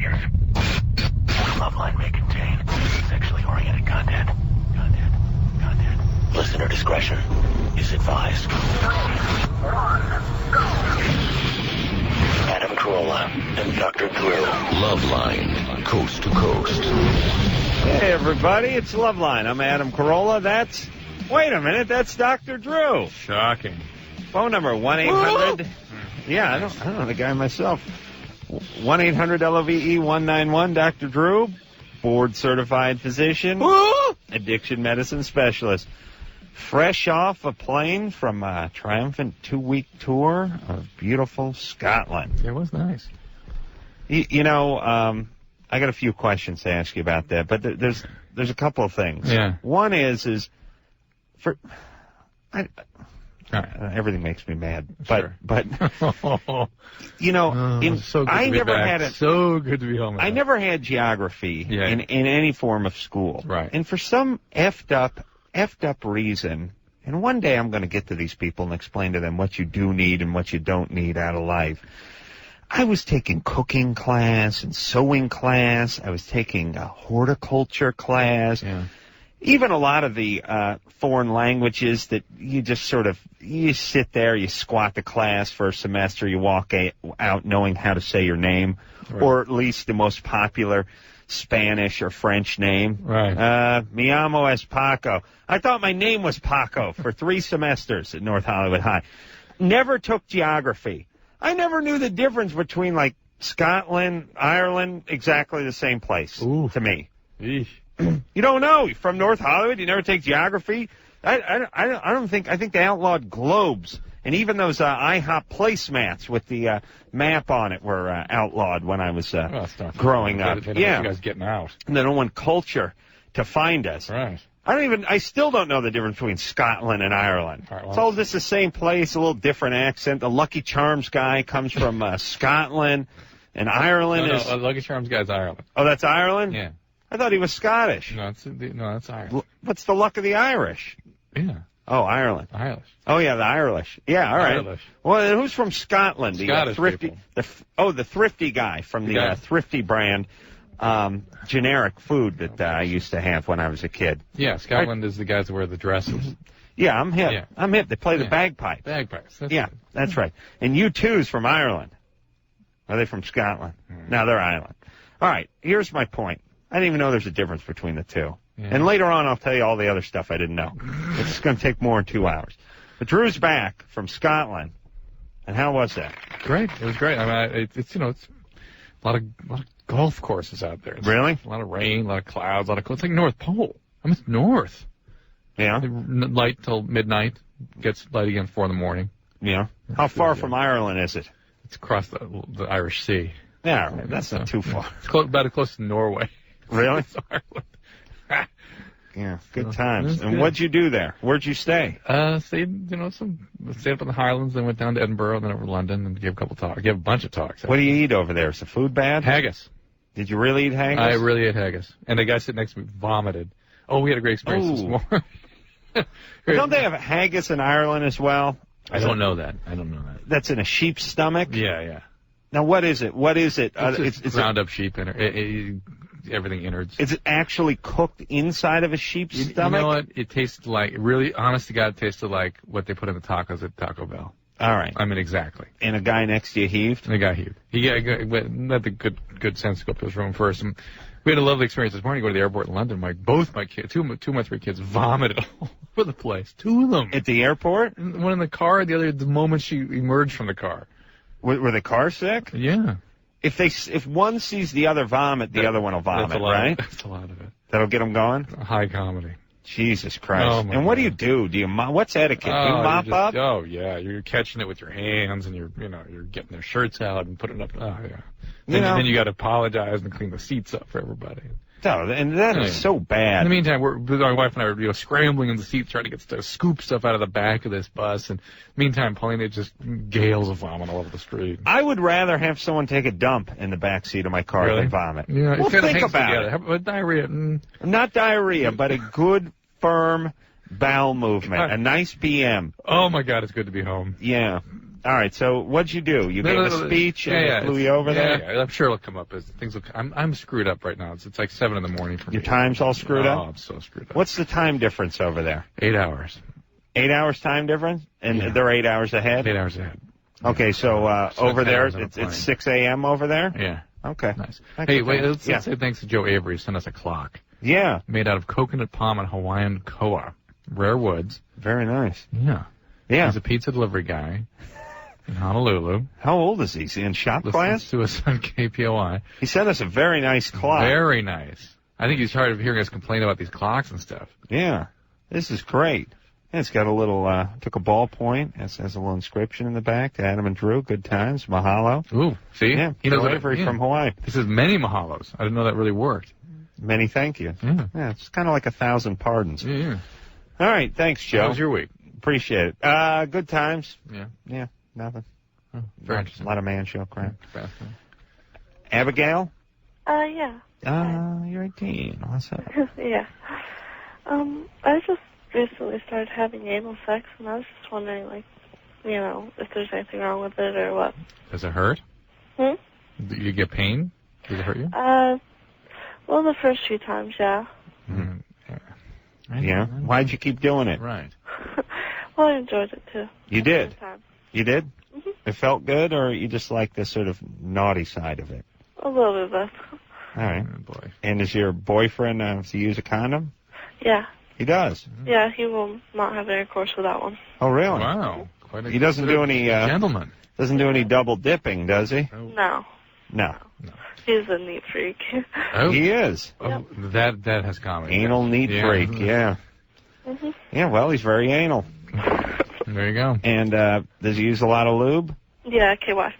seconds. Loveline may contain sexually oriented content. Listener discretion is advised. 3, 1, go. Adam Carolla and Dr. Drew. Loveline, coast to coast. Hey, everybody, it's Loveline. I'm Adam Carolla. Wait a minute, that's Dr. Drew. Shocking. Phone number 1-800. Yeah, I don't know the guy myself. 1-800-LOVE-191. Dr. Drew, board-certified physician, addiction medicine specialist. Fresh off a plane from a triumphant 2-week tour of beautiful Scotland. It was nice. You know, I got a few questions to ask you about that, but there's a couple of things. Yeah. One is everything makes me mad, but you know, so good I never back. had so good to be home. I never had geography in any form of school, right? And for some effed up reason, and one day I'm going to get to these people and explain to them what you do need and what you don't need out of life. I was taking cooking class and sewing class. I was taking a horticulture class. Yeah. Even a lot of the foreign languages that you just you sit there, you squat the class for a semester, you walk out knowing how to say your name, right, or at least the most popular Spanish or French name. Right. Mi amo es Paco. I thought my name was Paco for 3 semesters at North Hollywood High. Never took geography. I never knew the difference between, like, Scotland, Ireland, exactly the same place to me. Eesh. You don't know. You're from North Hollywood. You never take geography. I think they outlawed globes. And even those IHOP placemats with the map on it were outlawed when I was growing up. They don't want you guys getting out. And they don't want culture to find us. Right. I still don't know the difference between Scotland and Ireland. Right, well, it's all just the same place, a little different accent. The Lucky Charms guy comes from Scotland, and Ireland is... No, Lucky Charms guy's Ireland. Oh, that's Ireland? Yeah. I thought he was Scottish. No, that's Irish. What's the luck of the Irish? Yeah. Oh, Ireland. Irish. Oh, yeah, the Irish. Yeah, all right. Irish. Well, who's from Scotland? Scottish the thrifty. The thrifty guy from the Thrifty brand. Generic food that I used to have when I was a kid. Yeah, Scotland is the guys that wear the dresses. Yeah, I'm hip. Yeah. I'm hip. They play the bagpipes. Bagpipes. That's right. And U2's from Ireland. Are they from Scotland? No, they're Ireland. All right, here's my point. I didn't even know there's a difference between the two. Yeah. And later on, I'll tell you all the other stuff I didn't know. It's going to take more than 2 hours. But Drew's back from Scotland. And how was that? Great. It was great. I mean, it's a lot of golf courses out there. Really? A lot of rain, a lot of clouds, a lot of cold. It's like North Pole. I mean, it's north. Yeah. Light till midnight. Gets light again 4 in the morning. Yeah. How far from Ireland is it? It's across the Irish Sea. Yeah, right. That's not too far. It's about as close to Norway. Really? Ireland. Yeah, good times. And good. What'd you do there? Where'd you stay? Stayed up in the Highlands, then went down to Edinburgh, then over to London, and gave a couple talks. Gave a bunch of talks. What do you eat over there? Is the food bad? Haggis. Did you really eat haggis? I really ate haggis. And the guy sitting next to me vomited. Oh, we had a great experience this morning. Don't they have haggis in Ireland as well? I don't know that. That's in a sheep's stomach? Yeah. Now, what is it? It's ground up sheep and everything innards. Is it actually cooked inside of a sheep's stomach? You know what? It tasted like, really, honest to God, it tasted like what they put in the tacos at Taco Bell. All right. I mean, exactly. And a guy next to you heaved? And the guy heaved. He had the good sense to go up to his room first. And we had a lovely experience this morning. Go to the airport in London. Both my kids, two of my 3 kids, vomited all over the place. 2 of them. At the airport? One in the car, the other the moment she emerged from the car. Were the car sick? Yeah. If one sees the other vomit, the other one will vomit, right? That's a lot of it. That'll get them going? High comedy. Jesus Christ. Oh, and what do you do? What's etiquette? Do you mop up? Oh, yeah. You're catching it with your hands, and you're getting their shirts out and putting it up. Oh, yeah. Then you got to apologize and clean the seats up for everybody. No, and that is so bad. In the meantime, my wife and I were scrambling in the seats trying to get scoop stuff out of the back of this bus. And meantime, Paulina just gales of vomit all over the street. I would rather have someone take a dump in the back seat of my car than vomit. Yeah, well, think about it. How about diarrhea? Not diarrhea, but a good, firm bowel movement. A nice BM. Oh, my God, it's good to be home. Yeah. All right, so what'd you do? You gave a speech and they flew you over there? Yeah, I'm sure it'll come up as things will. I'm screwed up right now. It's like 7 in the morning for me. Your time's all screwed up? Oh, I'm so screwed up. What's the time difference over there? 8 hours. 8 hours time difference? And they're 8 hours ahead? 8 hours ahead. Okay, so over there, it's 6 a.m. over there? Yeah. Okay. Nice. Thanks Hey, for wait, that. let's say thanks to Joe Avery who sent us a clock. Yeah. Made out of coconut palm and Hawaiian koa. Rare woods. Very nice. Yeah. Yeah. He's a pizza delivery guy in Honolulu. How old is he? Is he in shop class? To us on KPOI. He sent us a very nice clock. Very nice. I think he's tired of hearing us complain about these clocks and stuff. Yeah. This is great. And it's got a little, took a ballpoint. It has a little inscription in the back to Adam and Drew. Good times. Mahalo. Ooh, see? Yeah. He knows Delivery from Hawaii. He says many mahalos. I didn't know that really worked. Many thank you. Yeah. It's kind of like 1,000 pardons. Yeah. All right. Thanks, Joe. How was your week? Appreciate it. Good times. Yeah. Yeah. Nothing. Oh, very interesting. A lot of man show crap. Fascinating. Abigail? Yeah. You're 18. What's up? Yeah. I just recently started having anal sex, and I was just wondering, like, if there's anything wrong with it or what. Does it hurt? Do you get pain? Does it hurt you? Well, the first few times, yeah. Yeah. Why'd you keep doing it? Right. Well, I enjoyed it, too. You did? You did? Mm-hmm. It felt good, or you just like the sort of naughty side of it? A little bit of both. All right. Oh, boy. And does your boyfriend does he use a condom? Yeah. He does? Yeah, he will not have intercourse with that one. Oh, really? Wow. He doesn't do any... gentleman. Doesn't do any double dipping, does he? No. No. He's a neat freak. Oh. He is. Oh, that has comedy. Anal neat freak, yeah. Mm-hmm. Yeah, well, he's very anal. There you go. And does he use a lot of lube? Yeah, KY.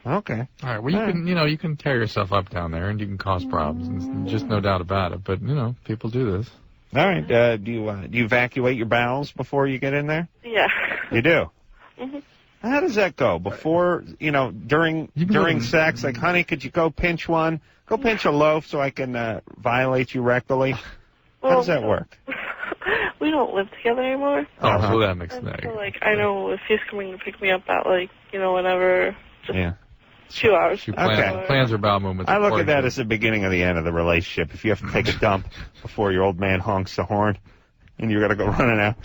Okay. All right. Well, you can tear yourself up down there, and you can cause problems. And just no doubt about it. But people do this. All right. Do you evacuate your bowels before you get in there? Yeah. You do. Mm-hmm. How does that go? Before during sex, like, honey, could you go pinch one? Go pinch a loaf so I can violate you rectally. How does that work? We don't live together anymore. Oh, so that makes And sense. so, like, I know if he's coming to pick me up at, like, whenever, just Yeah. 2 hours. She Okay. plans her bowel movements. I look at that accordingly. as the beginning of the end of the relationship. If you have to take a dump before your old man honks the horn, and you got to go running out.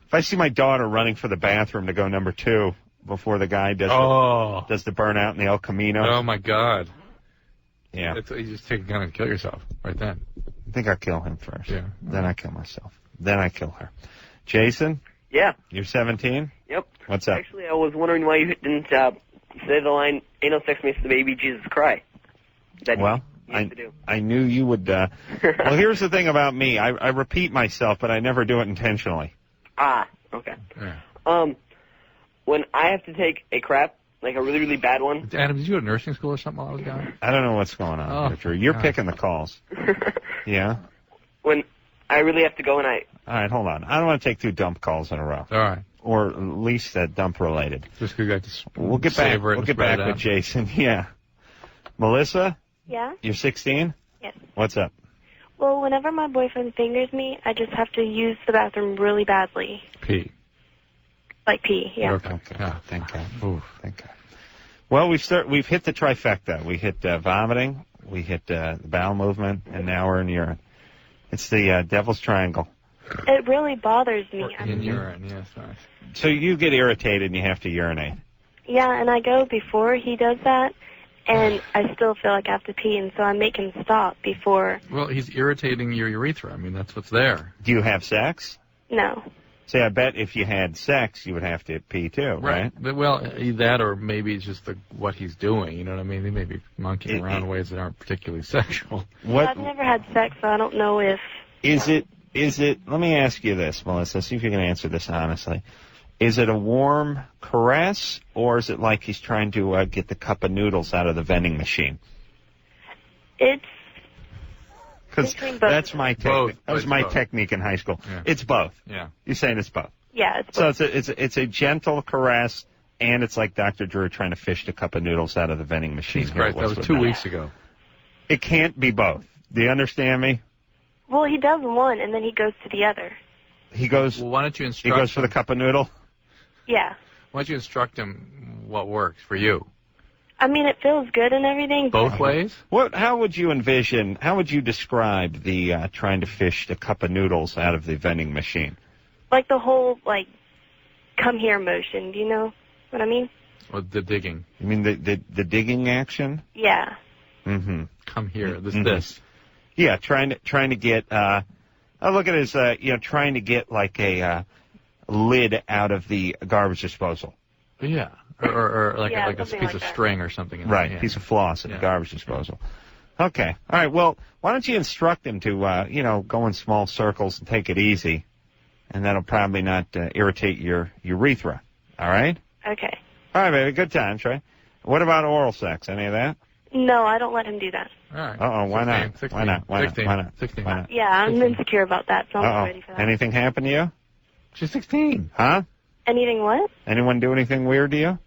If I see my daughter running for the bathroom to go number 2 before the guy does the burnout in the El Camino. Oh my God. Yeah. You just take a gun and kill yourself right then. I think I'll kill him first. Yeah. Then I kill myself. Then I kill her. Jason, Yeah. you're 17? Yep. What's up? Actually, I was wondering why you didn't say the line, "Anal sex makes the baby Jesus cry." That Well, you used to do. I knew you would. Well, here's the thing about me. I repeat myself, but I never do it intentionally. Ah, okay. Yeah. When I have to take a crap, like a really, really bad one. Adam, did you go to nursing school or something while I was gone? I don't know what's going on, Oh, Richard. You're God. picking the calls. Yeah? When I really have to go and All right, hold on. I don't want to take 2 dump calls in a row. All right. Or at least dump related. Just because you got to We'll get back. savor it We'll and get spread back it with out. Jason. Yeah. Melissa, Yeah? you're 16? Yes. What's up? Well, whenever my boyfriend fingers me, I just have to use the bathroom really badly. Pee. Like pee, yeah. Okay. Yeah. Thank God. Oof. Thank God. Well, we've hit the trifecta. We hit vomiting, we hit the bowel movement, and now we're in urine. It's the devil's triangle. It really bothers me. In urine, yes, nice. So you get irritated and you have to urinate. Yeah, and I go before he does that, and I still feel like I have to pee, and so I make him stop before. Well, he's irritating your urethra. I mean, that's what's there. Do you have sex? No. See, I bet if you had sex, you would have to pee too, right? But, well, that or maybe it's just what he's doing. You know what I mean? He may be monkeying around in ways that aren't particularly sexual. I've never had sex, so I don't know if. Is it, let me ask you this, Melissa, see if you can answer this honestly. Is it a warm caress, or is it like he's trying to get the cup of noodles out of the vending machine? It's. Because Between both. that's my technique. Both. That was It's my both. technique in high school. Yeah. It's both. Yeah. You're saying it's both. Yeah, it's. So it's a gentle caress, and it's like Dr. Drew trying to fish the cup of noodles out of the vending machine. Jesus here at Christ, that was Westwood 2 Mall. weeks ago. It can't be both. Do you understand me? Well, he does one, and then he goes to the other. He goes. Well, why don't you He instruct goes for the him? cup of noodle. Yeah. Why don't you instruct him what works for you? I mean, it feels good and everything. Both ways? How would you describe the trying to fish the cup of noodles out of the vending machine? Like the whole, like, come here motion. Do you know what I mean? Or the digging? You mean the digging action? Yeah. Mm-hmm. Come here. This. Yeah, trying to get. I look at it as trying to get like a lid out of the garbage disposal. Yeah. Or like Yeah, a piece something like of that. string or something. Right, Yeah. piece of floss in the garbage disposal. Okay. All right. Well, why don't you instruct him to go in small circles and take it easy, and that'll probably not irritate your urethra. All right. Okay. All right, baby. Good times, right? What about oral sex? Any of that? No, I don't let him do that. All right. Uh-oh, why not? 16. Why not? Why not? 16. Why not? 16. Why not? Yeah, I'm insecure about that, so I'm not ready for that. Anything happen to you? She's 16. Huh? Anything what? Anyone do anything weird to you?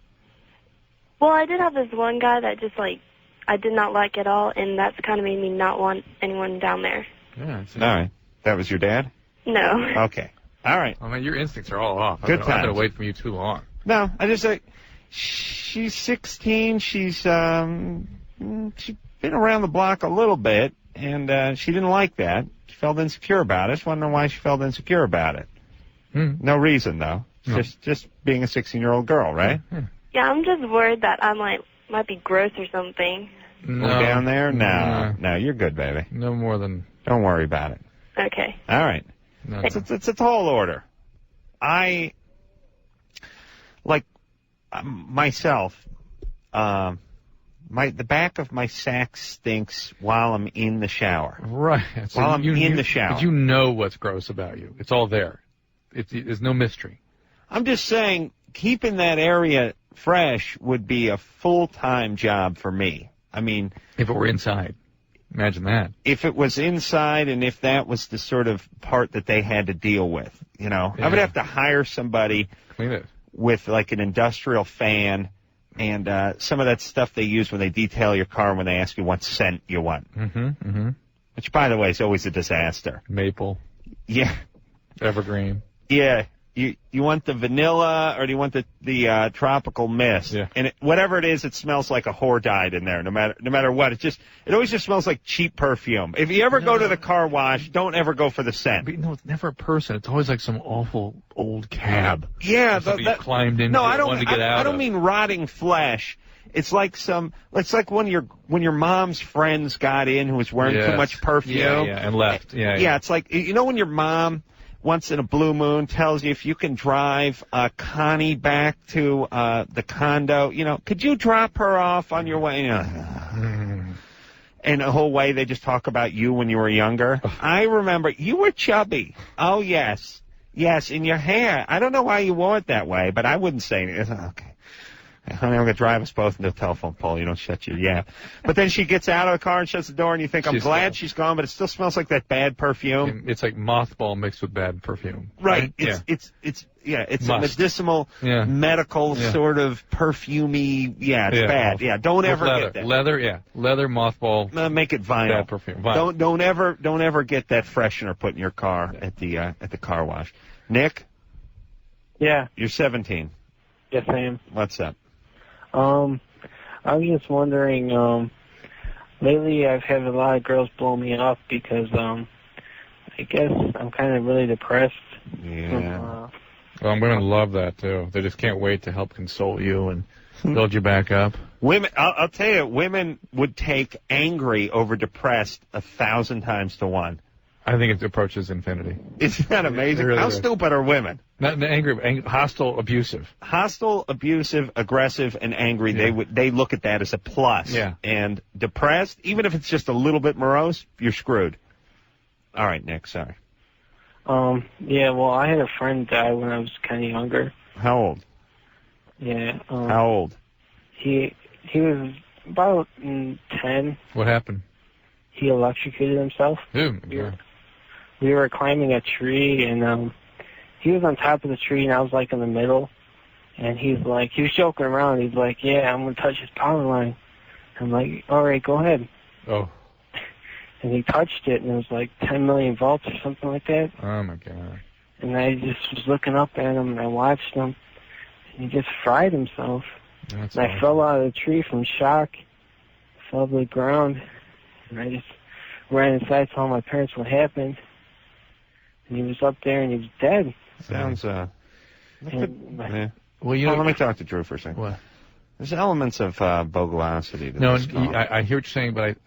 Well, I did have this one guy that just, like, I did not like at all, and that's kind of made me not want anyone down there. Yeah. All right. That was your dad? No. Okay. All right. I mean, your instincts are all off. Good I've been times. away from you too long. No, I just say she's 16. She's she's been around the block a little bit, and she didn't like that. She felt insecure about it. I just want to know why she felt insecure about it. No reason though. No. Just being a 16-year-old girl, right? Yeah, I'm just worried that I might be gross or something. No. Down there? No, you're good, baby. No more than. Don't worry about it. Okay. All right. No. It's a tall order. I myself. The back of my sack stinks while I'm in the shower. Right. So While I'm in the shower. But you know what's gross about you. It's all there. There's no mystery. I'm just saying, keeping that area fresh would be a full-time job for me. I mean, If it were inside. Imagine that. if it was inside and if that was the sort of part that they had to deal with, I would Yeah. have to hire somebody Clean it. with like an industrial fan and some of that stuff they use when they detail your car when they ask you what scent you want. Mm-hmm. Which, by the way, is always a disaster. Maple. Yeah. Evergreen. Yeah. You want the vanilla or do you want the tropical mist? Yeah. And whatever it is, it smells like a whore died in there. No matter what, it always just smells like cheap perfume. If you ever go to the car wash, don't ever go for the scent. But no, it's never a person. It's always like some awful old cab. Yeah, Something you climbed into. No, I wanted to get out don't of. mean rotting flesh. It's like when your mom's friends got in who was wearing too much perfume. Yeah, and left. Yeah, it's like when your mom once in a blue moon tells you if you can drive Connie back to the condo, could you drop her off on your way? And the whole way they just talk about you when you were younger. I remember you were chubby. Oh, yes. Yes, in your hair. I don't know why you wore it that way, but I wouldn't say anything. Okay. Honey, I'm going to drive us both into the telephone pole. You don't shut your yap. But then she gets out of the car and shuts the door, and you think, I'm glad she's gone, but it still smells like that bad perfume. It's like mothball mixed with bad perfume. Right. It's a medicinal, medical sort of perfumey. Yeah, it's bad. Yeah, don't ever get that. Leather, mothball. Make it vinyl. Bad perfume. Vinyl. Don't ever get that freshener put in your car at the car wash. Nick? Yeah. You're 17. Yes, I am. What's up? I was just wondering, lately I've had a lot of girls blow me off because, I guess I'm kind of really depressed. Yeah. Well, women love that, too. They just can't wait to help console you and build you back up. Women, I'll tell you, women would take angry over depressed 1,000 times to 1. I think it approaches infinity. Isn't that amazing? Really How is. stupid are women? Not angry, hostile, abusive. Hostile, abusive, aggressive, and angry. Yeah. They look at that as a plus. Yeah. And depressed, even if it's just a little bit morose, you're screwed. All right, Nick. Sorry. Yeah. Well, I had a friend die when I was kind of younger. How old? Yeah. How old? He was about 10. What happened? He electrocuted himself. Dude, yeah. We were climbing a tree, and he was on top of the tree, and I was like in the middle. And he was joking around. He's like, "Yeah, I'm gonna touch his power line." I'm like, "All right, go ahead." Oh. And he touched it, and it was like 10 million volts or something like that. Oh my God. And I just was looking up at him, and I watched him, and he just fried himself. That's And I fell out of the tree from shock, fell to the ground, and I just ran inside, telling my parents what happened. And he was up there, and he was dead. Sounds, And yeah. Well, you Well, know, let me talk to Drew for a second. What? There's elements of bogosity to No, this call. I hear what you're saying, but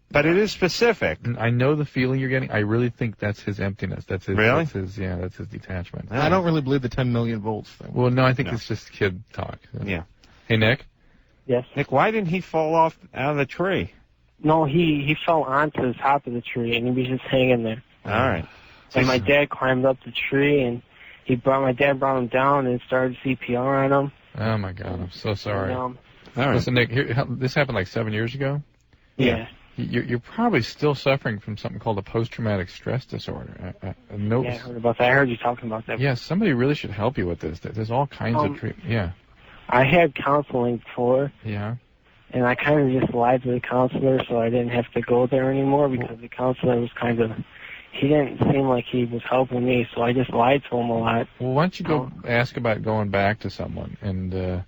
But it is specific. I know the feeling you're getting. I really think that's his emptiness. That's his. Really? That's his detachment. I don't really believe the 10 million volts thing. Well, no, I think it's just kid talk. Yeah. Hey, Nick. Yes. Nick, why didn't he fall off out of the tree? No, he fell onto the top of the tree, and he was just hanging there. All right. And my dad climbed up the tree, and my dad brought him down and started CPR on him. Oh my God, I'm so sorry. And, All right. Listen, Nick, this happened like 7 years ago. yeah. You're probably still suffering from something called a post-traumatic stress disorder. Yeah, I heard about that. I heard you talking about that. Yeah, somebody really should help you with this. There's all kinds of treatment. Yeah. I had counseling before, Yeah. and I kind of just lied to the counselor so I didn't have to go there anymore because the counselor was he didn't seem like he was helping me, so I just lied to him a lot. Well, why don't you go ask about going back to someone, and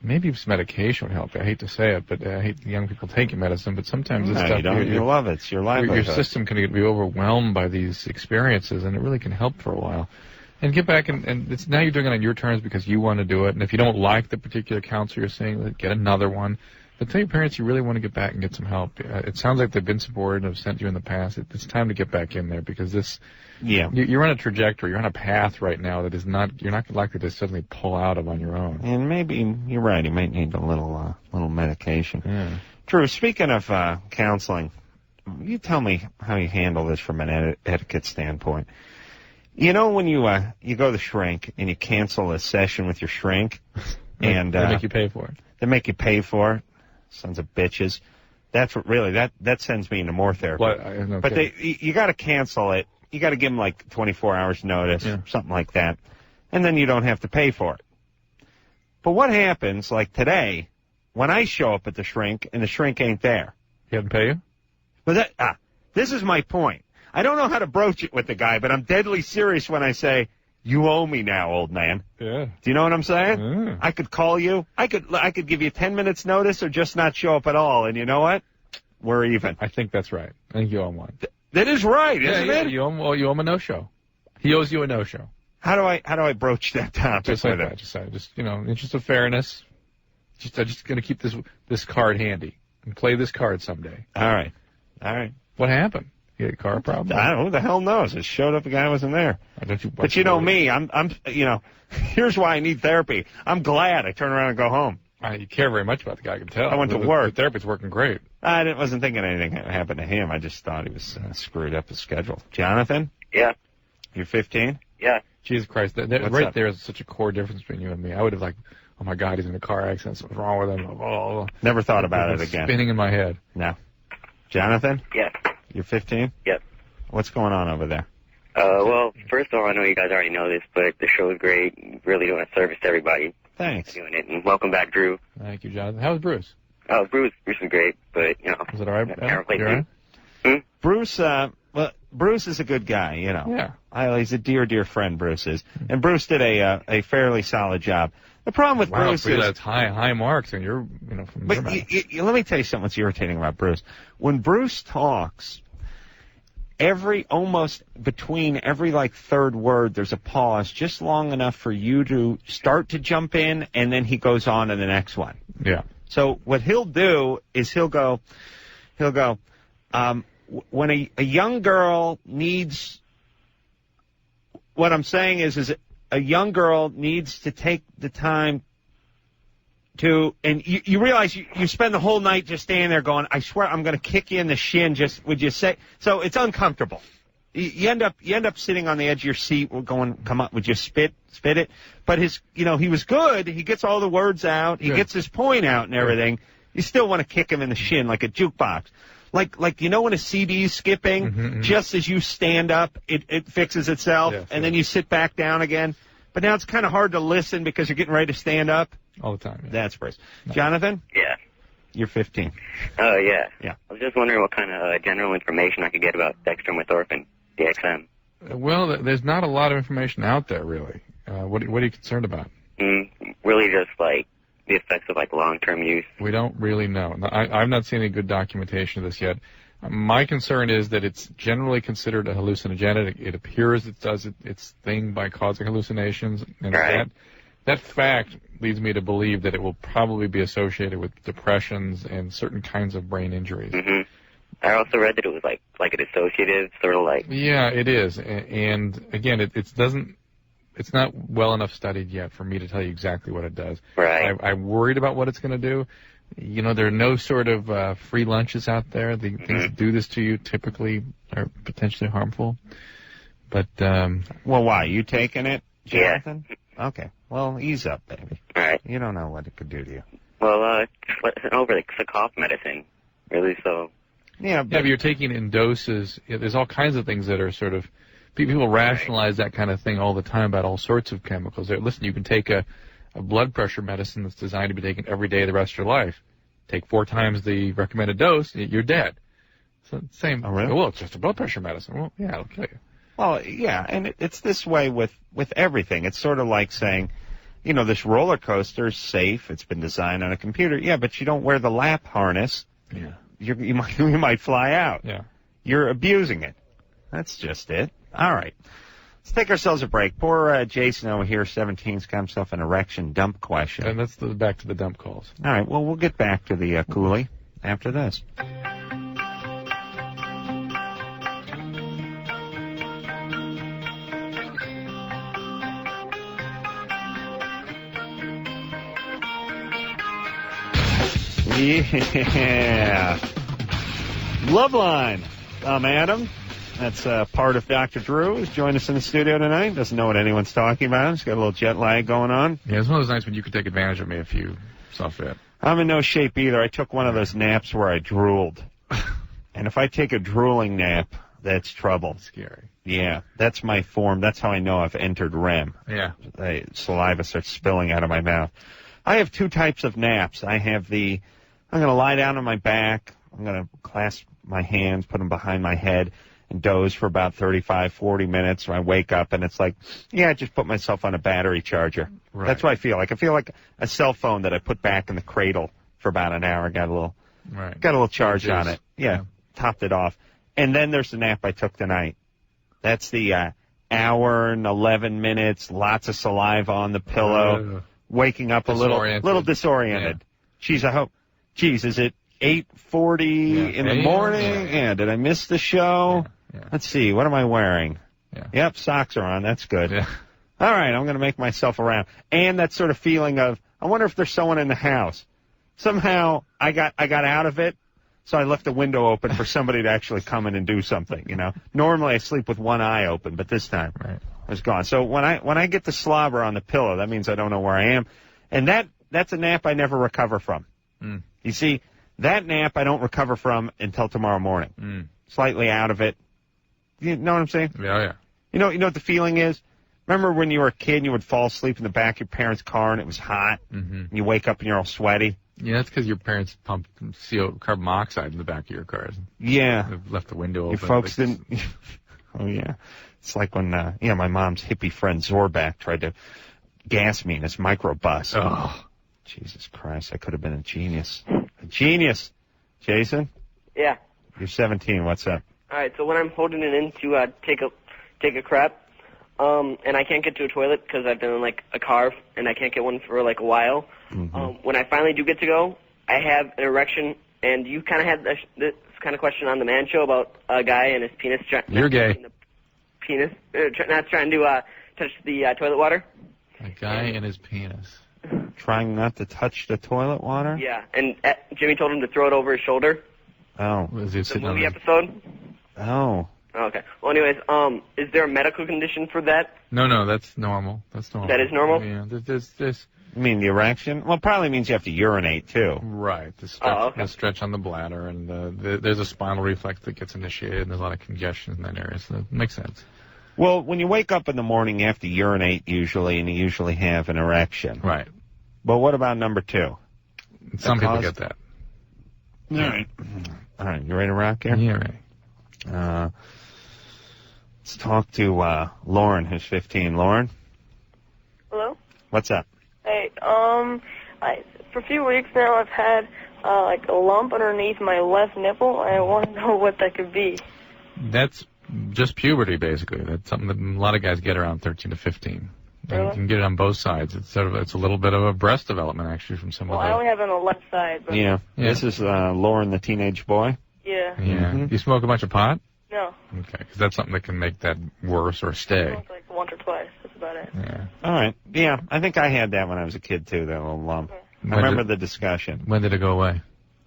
maybe some medication would help. I hate to say it, but I hate young people taking medicine, but sometimes this No, stuff, you don't. You love it. It's your livelihood. your system can be overwhelmed by these experiences, and it really can help for a while. And get back, and it's now you're doing it on your terms because you want to do it. And if you don't like the particular counselor you're seeing, get another one. But tell your parents you really want to get back and get some help. It sounds like they've been supportive and have sent you in the past. It's time to get back in there because this, you're on a trajectory, you're on a path right now that is not, you're not likely to suddenly pull out of on your own. And maybe you're right. You might need a little medication. Yeah. Drew, speaking of counseling, you tell me how you handle this from an etiquette standpoint. You know when you go to the shrink and you cancel a session with your shrink, and they make you pay for it. They make you pay for it. Sons of bitches. That's what really that sends me into more therapy. But you got to cancel it. You got to give them like 24 hours notice, something like that, and then you don't have to pay for it. But what happens like today when I show up at the shrink and the shrink ain't there? He doesn't pay you? But this is my point. I don't know how to broach it with the guy, but I'm deadly serious when I say, you owe me now, old man. Yeah. Do you know what I'm saying? Yeah. I could call you. I could give you 10 minutes notice or just not show up at all. And you know what? We're even. I think that's right. I think you owe him one. That is right, isn't it? You owe him a no-show. He owes you a no-show. How do I broach that topic? Just like that. Just in interest of fairness. I'm just going to keep this card handy and play this card someday. All right. What happened? You had a car problem? I don't know. Who the hell knows? It showed up. The guy wasn't there. But you know me. I'm. Here's why I need therapy. I'm glad I turn around and go home. You care very much about the guy. I can tell. I went to work. The therapy's working great. I wasn't thinking anything happened to him. I just thought he was screwed up his schedule. Jonathan? Yeah. You're 15? Yeah. Jesus Christ. Right there is such a core difference between you and me. I would have oh my God, he's in a car accident. Something's wrong with him. Oh. Never thought about it again. Spinning in my head. No. Jonathan? Yeah. You're 15? Yep. What's going on over there? Well, first of all, I know you guys already know this, but the show is great. Really doing a service to everybody. Thanks. Doing it. And welcome back, Drew. Thank you, Jonathan. How was Bruce? Oh, Bruce is great, but, Was it all right? Can't replace You all right? Bruce, Bruce is a good guy, Yeah. He's a dear friend, Bruce is. And Bruce did a fairly solid job. The problem with Bruce is... that's high marks, and you're, from But let me tell you something that's irritating about Bruce. When Bruce talks, almost between every third word, there's a pause just long enough for you to start to jump in, and then he goes on to the next one. Yeah. So what he'll do is he'll go, when a young girl needs, what I'm saying is a young girl needs to take the time to, and you realize you spend the whole night just standing there going, I swear I'm going to kick you in the shin, would you say? So it's uncomfortable. You end up sitting on the edge of your seat going, come on, would you spit it? But he was good. He gets all the words out. He gets his point out and everything. You still want to kick him in the shin like a jukebox. Like when a CD's skipping, just as you stand up, it fixes itself, and then you sit back down again. But now it's kind of hard to listen because you're getting ready to stand up. All the time. Yeah. That's Bruce. No. Jonathan? Yeah. You're 15. Oh, yeah. Yeah. I was just wondering what kind of general information I could get about dextromethorphan, DXM. Well, there's not a lot of information out there, really. What are you concerned about? Really just, the effects of like long-term use? We don't really know. I've not seen any good documentation of this yet. My concern is that it's generally considered a hallucinogenic. It appears it does its thing by causing hallucinations, and Right. that fact leads me to believe that it will probably be associated with depressions and certain kinds of brain injuries. Mm-hmm. I also read that it was like a dissociative, sort of like... Yeah, it is. And again, it's not well enough studied yet for me to tell you exactly what it does. Right. I'm worried about what it's going to do. You know, there are no sort of free lunches out there. The things that do this to you typically are potentially harmful. But, Well, why? You taking it, Yeah. Jonathan? Okay. Well, ease up, baby. All right. You don't know what it could do to you. Well, it's over like the cough medicine, really. So Yeah, but you're taking it in doses. There's all kinds of things that are sort of, people rationalize that kind of thing all the time about all sorts of chemicals. Listen, you can take a blood pressure medicine that's designed to be taken every day the rest of your life. Take 4 times the recommended dose, you're dead. So same. Oh, really? Well, it's just a blood pressure medicine. Well, yeah, it'll kill you. Well, yeah, and it's this way with everything. It's sort of like saying, you know, this roller coaster is safe. It's been designed on a computer. Yeah, but you don't wear the lap harness. Yeah. You might fly out. Yeah. You're abusing it. That's just it. All right. Let's take ourselves a break. Poor Jason over here, 17's got himself an erection dump question. And that's back to the dump calls. All right. Well, we'll get back to the coolie after this. Yeah. Loveline. I'm Adam. That's part of Dr. Drew, who's joined us in the studio tonight. Doesn't know what anyone's talking about. He's got a little jet lag going on. Yeah, it's one of those nights when you could take advantage of me if you saw fit. I'm in no shape either. I took one of those naps where I drooled. And if I take a drooling nap, that's trouble. Scary. Yeah, that's my form. That's how I know I've entered REM. Yeah. Saliva starts spilling out of my mouth. I have 2 types of naps. I have I'm going to lie down on my back. I'm going to clasp my hands, put them behind my head, and doze for about 35, 40 minutes. So I wake up, and it's like, yeah, I just put myself on a battery charger. Right. That's what I feel like. I feel like a cell phone that I put back in the cradle for about an hour. Got a little charge on it. Yeah, topped it off. And then there's the nap I took tonight. That's the hour and 11 minutes, lots of saliva on the pillow, waking up a little disoriented. Yeah. Geez, is it 8:40 in the morning? Yeah. Did I miss the show? Yeah. Let's see. What am I wearing? Yeah. Yep, socks are on. That's good. Yeah. All right, I'm going to make myself around. And that sort of feeling of, I wonder if there's someone in the house. Somehow I got out of it, so I left the window open for somebody to actually come in and do something, you know. Normally I sleep with one eye open, but this time I was gone. So when I get the slobber on the pillow, that means I don't know where I am. And that's a nap I never recover from. Mm. You see, that nap I don't recover from until tomorrow morning. Mm. Slightly out of it. You know what I'm saying? Yeah. You know what the feeling is? Remember when you were a kid and you would fall asleep in the back of your parents' car and it was hot? Mm-hmm. And you wake up and you're all sweaty? Yeah, that's because your parents pumped carbon monoxide in the back of your cars. Yeah. They've left the window open. Your folks didn't... Oh, yeah. It's like when, my mom's hippie friend Zorback tried to gas me in his microbus. Oh. Jesus Christ, I could have been a genius. A genius. Jason? yeah. You're 17. What's up? All right. So when I'm holding it in to take a crap, and I can't get to a toilet because I've been in like a car and I can't get one for like a while. Mm-hmm. When I finally do get to go, I have an erection. And you kind of had this kind of question on the Man Show about a guy and his penis. You're gay. Not trying to touch the toilet water. A guy and his penis. Trying not to touch the toilet water? Yeah, and Jimmy told him to throw it over his shoulder. Oh. Was he The sitting movie on episode. Oh. Okay. Well, anyways, is there a medical condition for that? No, that's normal. That's normal. That is normal? Yeah, there's You mean the erection? Well, it probably means you have to urinate, too. right. The stretch on the bladder, and there's a spinal reflex that gets initiated, and there's a lot of congestion in that area, so it makes sense. Well, when you wake up in the morning, you have to urinate usually, and you usually have an erection. Right. But what about number 2? Some people get that. All right. All right, you ready to rock here? Yeah, right. Let's talk to Lauren, who's 15. Lauren? Hello? What's up? Hey, For a few weeks now, I've had like a lump underneath my left nipple, and I want to know what that could be. That's just puberty, basically. That's something that a lot of guys get around 13 to 15. Really? You can get it on both sides. It's a little bit of a breast development, actually, from some Well, of the... I only have it on the left side. But Yeah. This is Lauren, the teenage boy. Yeah. Yeah. Mhm. You smoke a bunch of pot? No. Okay, because that's something that can make that worse or I stay. smoked like once or twice. That's about it. Yeah. All right. Yeah, I think I had that when I was a kid, too, that little lump. I remember the discussion. When did it go away?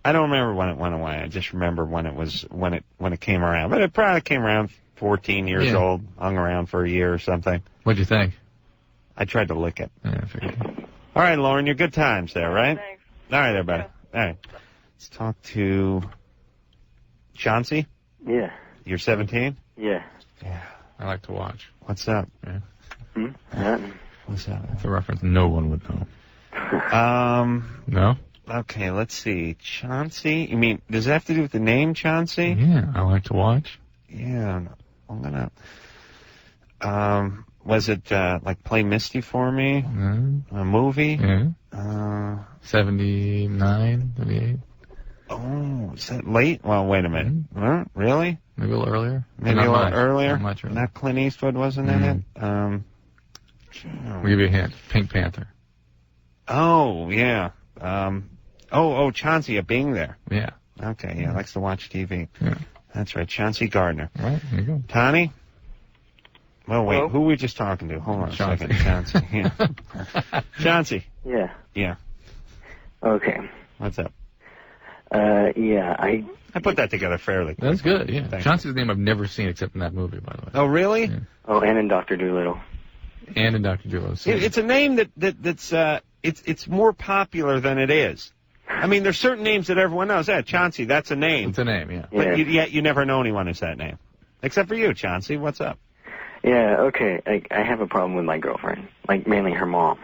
I don't remember when it went away. I just remember when it came around. But it probably came around 14 years old, hung around for a year or something. What'd you think? I tried to lick it. Yeah, I figured. All right, Lauren, you're good times there, right? Thanks. All right, there, buddy. All right. Let's talk to Chauncey. Yeah. You're 17? Yeah. Yeah. I like to watch. What's up? Hmm? Nothing. What's up? It's a reference no one would know. No? Okay, let's see. Chauncey? You mean, does it have to do with the name Chauncey? Yeah, I like to watch. Yeah. I'm gonna... was it, like Play Misty for Me? A movie? Yeah. 79, 78? Oh, is that late? Well, wait a minute. Huh? Really? Maybe a little earlier? Maybe Not a little much. earlier? Not much earlier. Not Clint Eastwood wasn't in it? I'll give you a hint. Pink Panther. Oh, yeah. Chauncey, being there. Yeah. Okay, yeah, likes to watch TV. Yeah. That's right, Chauncey Gardner. Right, there you go. Tony? Well, wait, Hello? who were we just talking to? Hold on a Chauncey. second. Chauncey, yeah. Chauncey, Yeah. yeah. Okay. What's up? Yeah, I put that together fairly quick. That's good, yeah. Thanks. Chauncey's name I've never seen except in that movie, by the way. Oh, really? Yeah. Oh, and in Dr. Dolittle. And in Dr. Dolittle. It's a name that's more popular than it is. I mean, there's certain names that everyone knows. Yeah, Chauncey, that's a name. It's a name, yeah. But yet you never know anyone who's that name. Except for you, Chauncey. What's up? Yeah, okay. I have a problem with my girlfriend. Like, mainly her mom.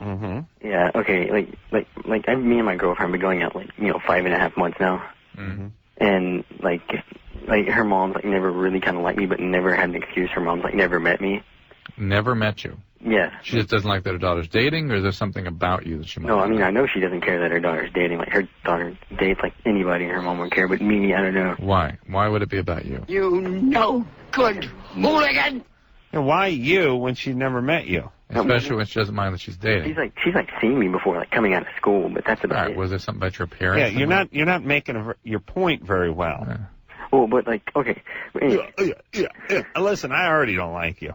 Mm-hmm. Yeah, okay. Me and my girlfriend been going out, 5.5 months now. Mm-hmm. And, like, her mom's, never really kind of liked me, but never had an excuse. Her mom's, never met me. Never met you. Yeah. She just doesn't like that her daughter's dating, or is there something about you that she might No, I like? mean, I know she doesn't care that her daughter's dating. Like, her daughter dates, anybody, and her mom won't care. But me, I don't know. Why? Why would it be about you? You no good hooligan! And why you when she never met you? Especially when she doesn't mind that she's dating. She's seen me before, coming out of school, but that's All about right, it. was there something about your appearance? Yeah, you're not making your point very well. Yeah. Well, but, okay. Anyway. Yeah. Listen, I already don't like you.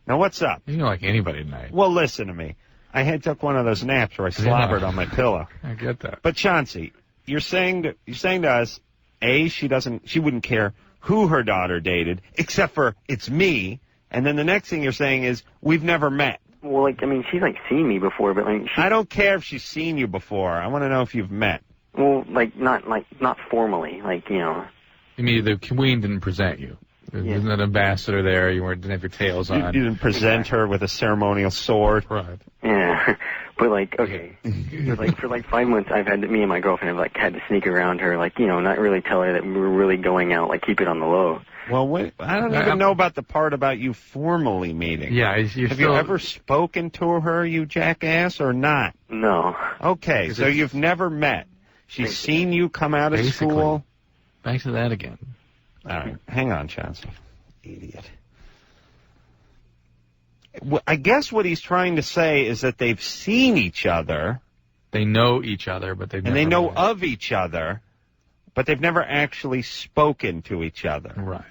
Now, what's up? You don't like anybody tonight. Well, listen to me. I took one of those naps where I slobbered on my pillow. I get that. But Chauncey, you're saying to us, she wouldn't care who her daughter dated, except for it's me. And then the next thing you're saying is we've never met. Well, she's seen me before, but I don't care if she's seen you before. I want to know if you've met. Well, not formally, You mean the queen didn't present you? There wasn't an ambassador there. You didn't have your tails You on. didn't present her with a ceremonial sword. Right. Yeah, but okay. For 5 months, me and my girlfriend have had to sneak around her, not really tell her that we were really going out, keep it on the low. Well, wait, I don't even know about the part about you formally meeting. Yeah, Have you ever spoken to her, you jackass, or not? No. Okay, so you've never met. She's seen you come out of school. Back to that again. All right, hang on, Chauncey. Idiot. Well, I guess what he's trying to say is that they've seen each other. They know each other, but And they know of each other, but they've never actually spoken to each other. Right.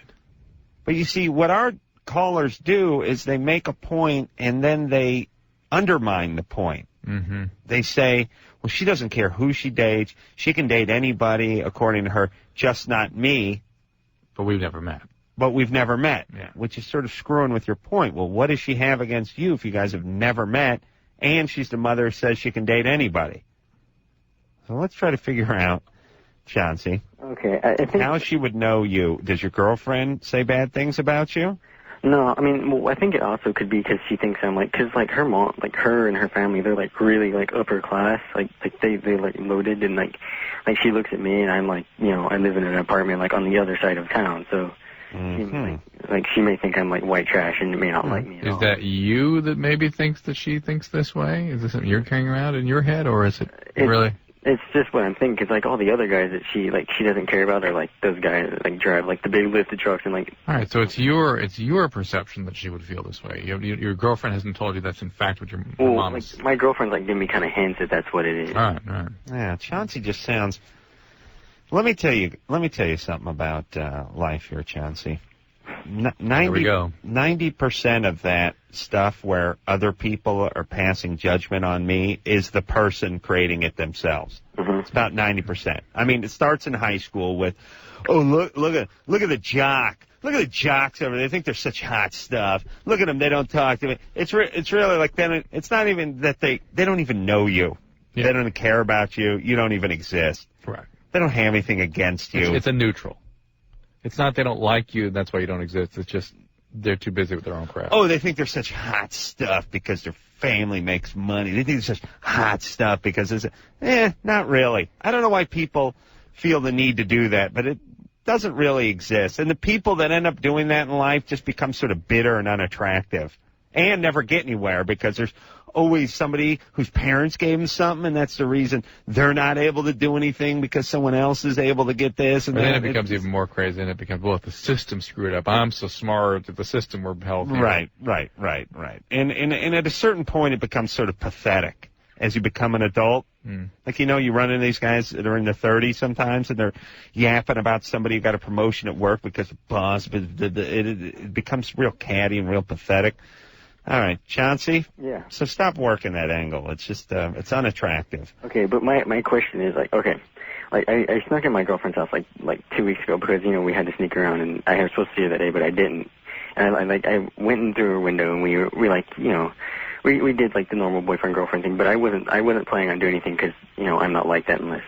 But you see, what our callers do is they make a point and then they undermine the point. Mm-hmm. They say, well, she doesn't care who she dates. She can date anybody, according to her, just not me. But we've never met. But we've never met, Yeah. which is sort of screwing with your point. Well, what does she have against you if you guys have never met, and she's the mother who says she can date anybody? So let's try to figure out, Chauncey, Okay, I think... how she would know you. Does your girlfriend say bad things about you? No, I think it also could be because she thinks I'm because her mom, her and her family, they're really upper class, they loaded, and she looks at me and I'm I live in an apartment on the other side of town, so Like she may think I'm like white trash and may not like me at all. Is that you that maybe thinks that she thinks this way? Is this something you're carrying around in your head, or is it really? It's just what I'm thinking, because like all the other guys that she doesn't care about are like those guys that like drive like the big lifted trucks and like. All right, so it's your perception that she would feel this way. Your girlfriend hasn't told you that's in fact what your mom is. Like, my girlfriend's like giving me kind of hints that that's what it is. All right. Yeah, Chauncey just sounds. Let me tell you something about life here, Chauncey. Here we go. 90% of that stuff where other people are passing judgment on me is the person creating it themselves. Mm-hmm. It's about 90%. I mean, it starts in high school with, oh, look at the jock. Look at the jocks over there. They think they're such hot stuff. Look at them. They don't talk to me. It's really like then it's not even that they don't even know you. Yeah. They don't care about you. You don't even exist. Correct. They don't have anything against you. It's a neutral. It's not they don't like you, and that's why you don't exist. It's just they're too busy with their own crap. Oh, they think they're such hot stuff because their family makes money. They think they're such hot stuff because it's not really. I don't know why people feel the need to do that, but it doesn't really exist. And the people that end up doing that in life just become sort of bitter and unattractive and never get anywhere because there's always somebody whose parents gave them something, and that's the reason they're not able to do anything because someone else is able to get this. And then it becomes even more crazy, and it becomes, well, if the system screwed up, I'm so smart, if the system were healthy. Right. And at a certain point, it becomes sort of pathetic as you become an adult. Like, you run into these guys that are in their 30s sometimes, and they're yapping about somebody who got a promotion at work because the boss, but it becomes real catty and real pathetic. All right, Chauncey? Yeah. So stop working that angle. It's just, it's unattractive. Okay, but my question is, like, okay, like, I snuck in my girlfriend's house, like 2 weeks ago because, we had to sneak around, and I was supposed to see her that day, but I didn't. And I went in through her window, and we did, like, the normal boyfriend-girlfriend thing, but I wasn't planning on doing anything because, I'm not like that unless,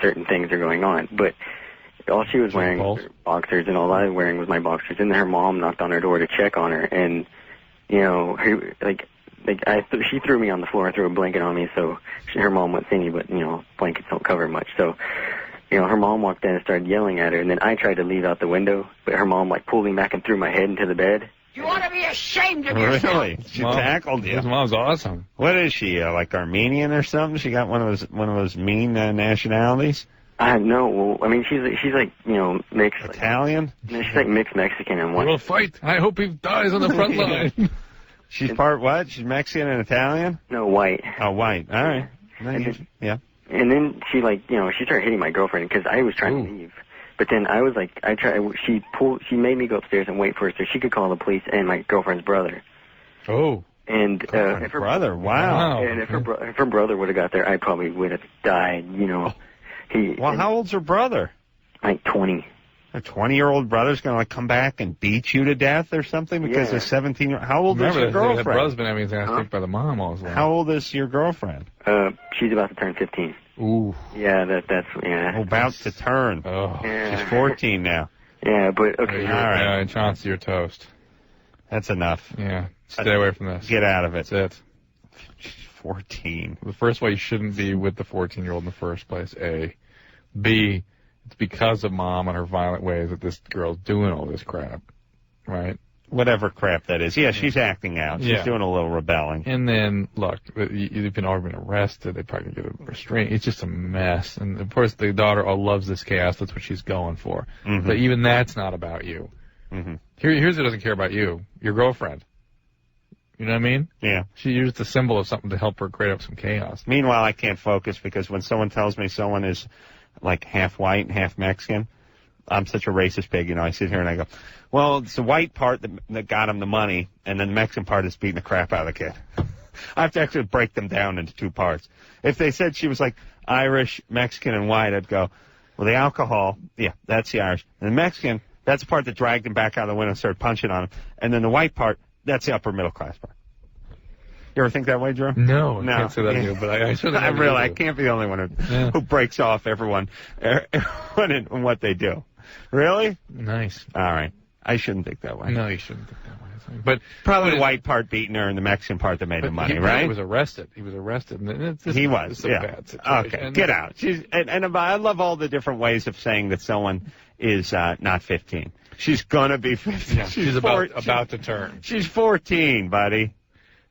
certain things are going on. But all she was wearing was boxers, and all I was wearing was my boxers, and then her mom knocked on her door to check on her, and she threw me on the floor and threw a blanket on me, so her mom wouldn't see me, but, blankets don't cover much. So, her mom walked in and started yelling at her, and then I tried to leave out the window, but her mom, pulled me back and threw my head into the bed. You ought to be ashamed of yourself. Really? She tackled you. His mom's awesome. What is she, like Armenian or something? She got one of those mean nationalities? No, well, I mean, she's like, mixed. Italian? She's like mixed Mexican and what? We'll fight. I hope he dies on the front line. She's part what? She's Mexican and Italian? No, white. Oh, white. All right. Yeah. And then she she started hitting my girlfriend because I was trying to leave. But then I was like, she made me go upstairs and wait for her so she could call the police and my girlfriend's brother. Oh. And if her brother, wow. And if her brother would have got there, I probably would have died, how old's her brother? Like 20. A 20-year-old brother's going to come back and beat you to death or something because a 17-year-old... How old is your girlfriend? Her brother's been having his ass kicked by the mom all his life. How old is your girlfriend? She's about to turn 15. Ooh. Yeah, that's. About to turn. Oh. Yeah. She's 14 now. Yeah, but okay. All right. Yeah, Chauncey, you're toast. That's enough. Yeah. Stay away from this. Get out of it. That's it. She's 14. The first way, you shouldn't be with the 14-year-old in the first place, A. B, it's because of mom and her violent ways that this girl's doing all this crap, right? Whatever crap that is. Yeah, she's acting out. She's doing a little rebelling. And then, look, you've already been arrested. They probably get a restraint. It's just a mess. And, of course, the daughter loves this chaos. That's what she's going for. Mm-hmm. But even that's not about you. Mm-hmm. Here's who doesn't care about you. Your girlfriend. You know what I mean? Yeah. She used a symbol of something to help her create up some chaos. Meanwhile, I can't focus because when someone tells me someone is like half white and half Mexican, I'm such a racist pig, I sit here and I go, well, it's the white part that got him the money, and then the Mexican part is beating the crap out of the kid. I have to actually break them down into two parts. If they said she was like Irish, Mexican, and white, I'd go, well, the alcohol, yeah, that's the Irish. And the Mexican, that's the part that dragged him back out of the window and started punching on him. And then the white part, that's the upper middle class part. You ever think that way, Drew? No, I can't say that to you, but I certainly I can't be the only one who breaks off everyone and what they do. Really? Nice. All right. I shouldn't think that way. No, you shouldn't think that way. But probably the white part beating her and the Mexican part that made the money, right? He was arrested. He was arrested. And He was. It's a Yeah. bad situation. Okay, get out. And I love all the different ways of saying that someone is not 15. She's gonna be 15. Yeah, she's about to turn. She's 14, buddy.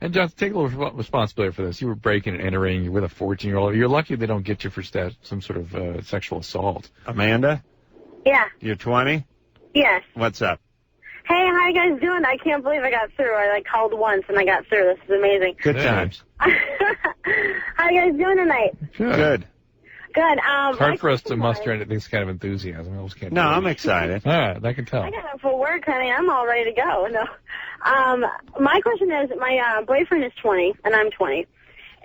And John, take a little responsibility for this. You were breaking and entering. You're with a 14-year-old. You're lucky they don't get you for some sort of sexual assault. Amanda? Yeah. You're 20? Yes. What's up? Hey, how you guys doing? I can't believe I got through. I called once and I got through. This is amazing. Good times. How you guys doing tonight? Good. Good. It's hard for us to muster this kind of enthusiasm. I almost can't. No, I'm excited. All right, I can tell. I got up for work, honey. I'm all ready to go. No. My question is, my boyfriend is 20 and I'm 20,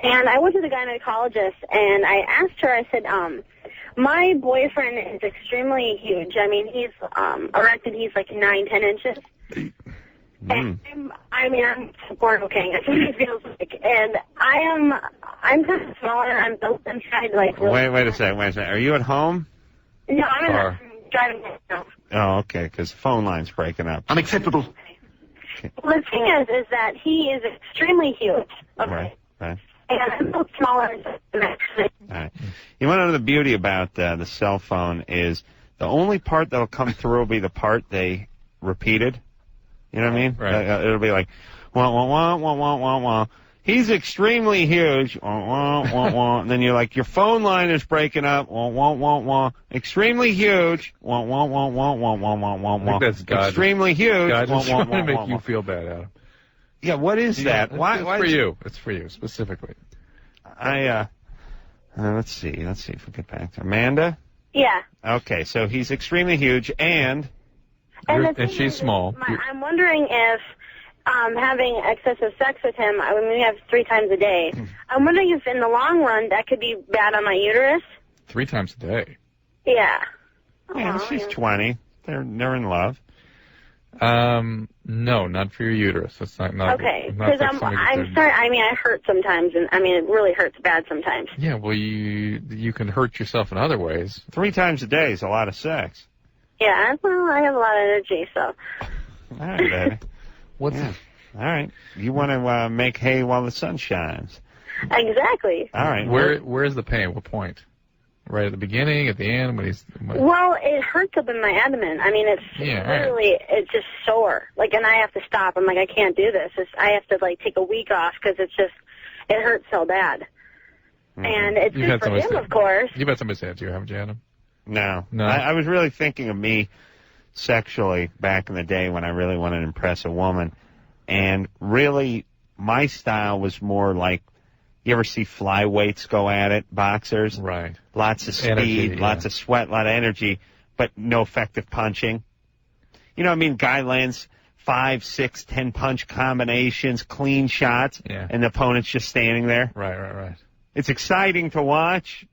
and I went to the gynecologist and I asked her. I said, my boyfriend is extremely huge. I mean, he's erected. He's like 9-10 inches. And I'm Gordo King. That's what he feels like. And I'm kind of smaller. I'm built inside like. Really Wait a second. Are you at home? No, I'm driving now. Oh, okay. Because the phone line's breaking up. Unacceptable. Okay. Well, the thing is that he is extremely huge. Okay. Right. And I'm built smaller. All right. You want to know the beauty about the cell phone is the only part that'll come through will be the part they repeated. You know what I mean? Right. It'll be like, wah, wah, wah, wah, wah, wah, wah. He's extremely huge. Wah, wah, wah, wah. And then you're like, your phone line is breaking up. Wah, wah, wah, wah. Extremely huge. Wah, wah, wah, wah, wah, wah, wah, wah, wah. I think that's God. Extremely huge. God wah, is wah, trying to wah, make wah, you feel bad, Adam. Yeah, what is that? Why? It's why for is you. It's for you specifically. Let's see if we get back to Amanda. Yeah. Okay, so he's extremely huge and she's small. I'm wondering if having excessive sex with him, I mean, we have 3 times a day. I'm wondering if in the long run that could be bad on my uterus. 3 times a day. Yeah. Yeah, she's 20. They're in love. No, not for your uterus. That's not okay. Because I'm sorry. I mean, I hurt sometimes, and I mean, it really hurts bad sometimes. Yeah, well, you can hurt yourself in other ways. 3 times a day is a lot of sex. Yeah, well, I have a lot of energy, so. All right, baby. All right. You want to make hay while the sun shines. Exactly. All right. Where's the pain? What point? Right at the beginning, at the end, Well, it hurts up in my abdomen. I mean, it's it's just sore. Like, and I have to stop. I'm like, I can't do this. I have to like take a week off because it hurts so bad. Mm-hmm. And it's good for him, of course. You've had somebody say that to you, haven't you, Adam? No. I was really thinking of me sexually back in the day when I really wanted to impress a woman, and really my style was more like. You ever see flyweights go at it, boxers? Right. Lots of speed, lots of sweat, a lot of energy, but no effective punching. You know what I mean? Guy lands 5, 6, 10 punch combinations, clean shots, and the opponent's just standing there. Right. It's exciting to watch,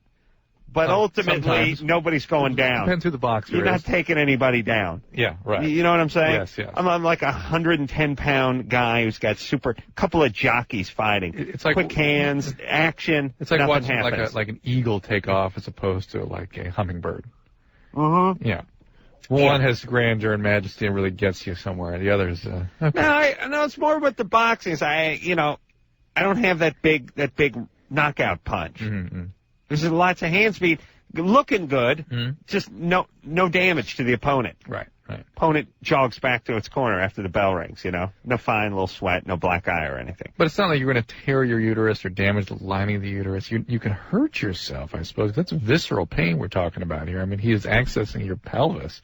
but ultimately nobody's going down. Depends who the boxer You're not taking anybody down. Yeah, right. You know what I'm saying? Yes. I'm like a 110-pound guy who's got couple of jockeys fighting. It's like quick hands, action. It's like watching happens. like an eagle take off as opposed to like a hummingbird. Mm-hmm. Yeah. One has grandeur and majesty and really gets you somewhere, and the other's okay. No, it's more with the boxing. I don't have that big knockout punch. Mm-hmm. There's lots of hand speed, looking good, just no damage to the opponent. Right. Opponent jogs back to its corner after the bell rings, No fine little sweat, no black eye or anything. But it's not like you're going to tear your uterus or damage the lining of the uterus. You can hurt yourself, I suppose. That's visceral pain we're talking about here. I mean, he is accessing your pelvis.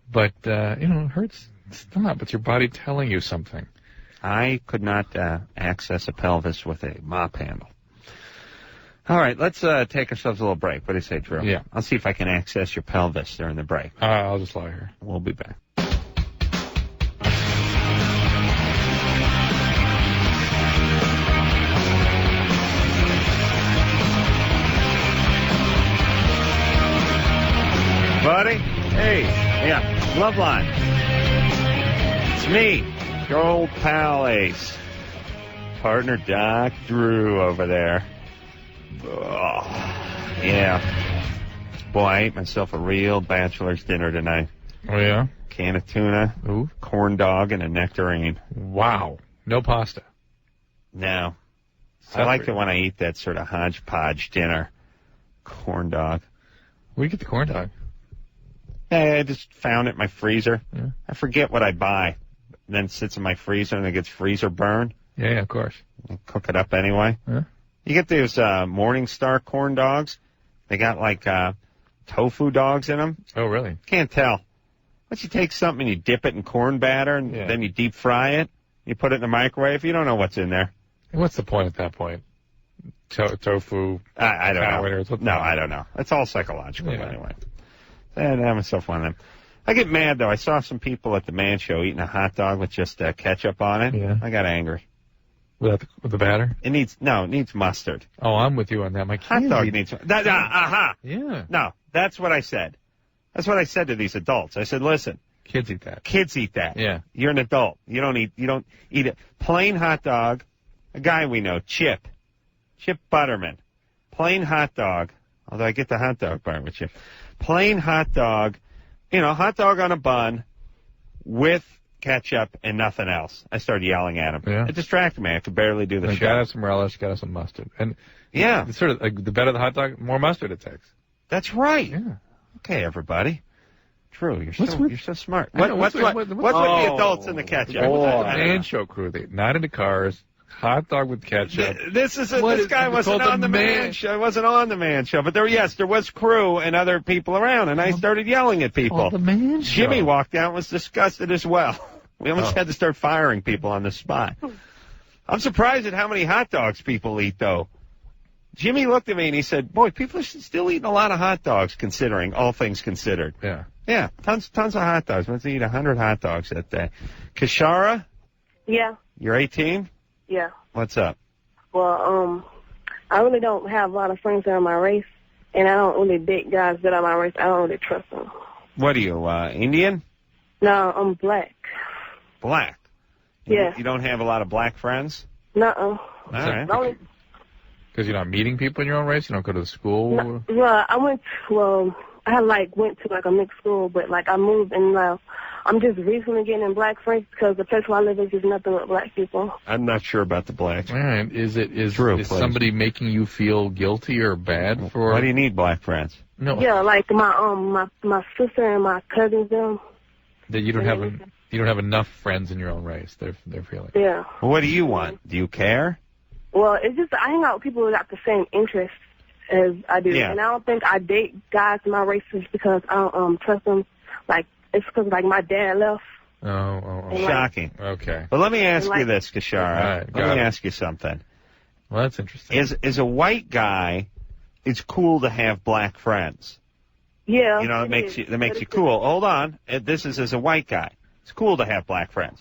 But, it hurts. It's not, but your body telling you something. I could not access a pelvis with a mop handle. All right, let's take ourselves a little break. What do you say, Drew? Yeah. I'll see if I can access your pelvis during the break. I'll just lie here. We'll be back. Buddy? Hey. Yeah. Loveline. It's me, your old pal Ace. Partner Doc Drew over there. Oh, yeah. Boy, I ate myself a real bachelor's dinner tonight. Oh, yeah? can of tuna, corn dog, and a nectarine. Wow. No pasta. No. I like it when I eat that sort of hodgepodge dinner. Corn dog. Where do you get the corn dog? Hey, I just found it in my freezer. Yeah. I forget what I buy. Then it sits in my freezer and it gets freezer burned. Yeah, of course. I cook it up anyway. Huh? You get those Morningstar corn dogs. They got like tofu dogs in them. Oh, really? Can't tell. Once you take something and you dip it in corn batter and then you deep fry it, you put it in the microwave, you don't know what's in there. What's the point at that point? Tofu? I don't know. No, I don't know. It's all psychological anyway. And I have myself one of them. I get mad, though. I saw some people at the Man Show eating a hot dog with just ketchup on it. Yeah. I got angry. With the batter? It needs mustard. Oh, I'm with you on that. My hot dog needs aha. Yeah. No, that's what I said. That's what I said to these adults. I said, listen. Kids eat that. Kids eat that. Yeah. You're an adult. You don't eat it. Plain hot dog. A guy we know, Chip Butterman. Plain hot dog. Although I get the hot dog part with Chip. Plain hot dog. Hot dog on a bun with ketchup and nothing else. I started yelling at him. Yeah. It distracted me. I could barely do the show. Gotta have some relish, gotta have some mustard. And it's sort of like the better the hot dog, more mustard it takes. That's right. Yeah. Okay, everybody. True. You're so smart. What's with the adults in the ketchup? Man Show crew, not into cars. Hot dog with ketchup. This guy wasn't on the Man Show. I wasn't on the Man Show, but there was crew and other people around, and I started yelling at people. The Man Show. Jimmy walked out and was disgusted as well. We almost had to start firing people on the spot. I'm surprised at how many hot dogs people eat, though. Jimmy looked at me and he said, "Boy, people are still eating a lot of hot dogs, considering all things considered." Yeah. Yeah, tons of hot dogs. Let's eat 100 hot dogs that day. Kashara? Yeah. You're 18? Yeah. What's up? Well, I really don't have a lot of friends that are my race, and I don't really date guys that are my race. I don't really trust them. What are you, Indian? No, I'm black. Black? Yeah. You don't have a lot of black friends? Nuh-uh. All right. Because you're not meeting people in your own race? You don't go to the school? No, well, I went to a mixed school, but I moved and I'm just recently getting in black friends because the place where I live is just nothing but black people. I'm not sure about the blacks. All right. Is True, somebody making you feel guilty or bad for? Why do you need black friends? No. Yeah, my sister and my cousins them. That you don't have enough friends in your own race. They're feeling. Yeah. Well, what do you want? Do you care? Well, it's just I hang out with people who got the same interests as I do, and I don't think I date guys in my race just because I don't trust them. It's because my dad left. Oh. Shocking. Okay. But let me ask you this, Kashara. Right, let me ask you something. Well, that's interesting. Is a white guy? It's cool to have black friends. Yeah. That makes you cool. Hold on. This is as a white guy. It's cool to have black friends.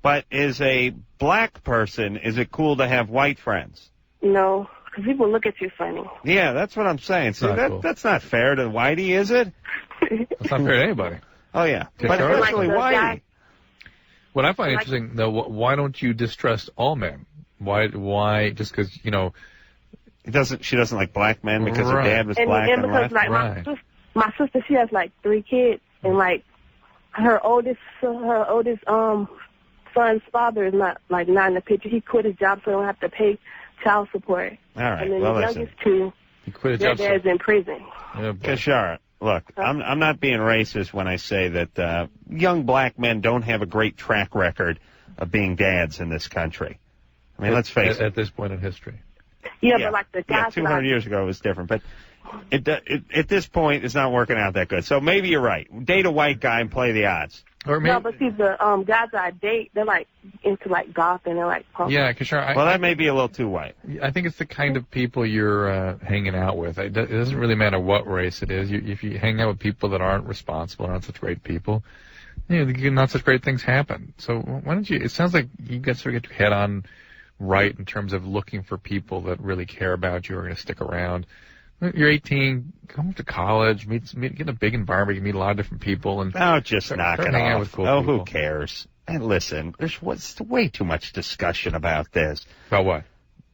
But as a black person, is it cool to have white friends? No, because people look at you funny. Yeah, that's what I'm saying. See, cool. That's not fair to Whitey, is it? That's not fair to anybody. Oh, yeah. But especially Whitey. What I find interesting, though, why don't you distrust all men? Why? Just because, She doesn't like black men because her dad was black and and because, left? my sister, she has 3 kids, and her oldest son's father is not in the picture. He quit his job so he don't have to pay child support. All right. And then Well, the listen. youngest 2, he quit his their job? dad's in prison. Kashara, look, I'm not being racist when I say that young black men don't have a great track record of being dads in this country. I mean, let's face it. At this point in history. Yeah, but the guys 200 years ago it was different. But at this point, it's not working out that good. So maybe you're right. Date a white guy and play the odds. No, but see, the guys that I date, they're into goth and they're punk. Yeah, Kashara. Well, that may be a little too white. I think it's the kind of people you're hanging out with. It doesn't really matter what race it is. If you hang out with people that aren't responsible, aren't such great people, not such great things happen. So why don't you? It sounds like you get your head on right in terms of looking for people that really care about you, are going to stick around. You're 18, come to college, get in a big environment, you meet a lot of different people, and just knock it hanging out off. with cool people. Who cares? And listen, there's way too much discussion about this. About what?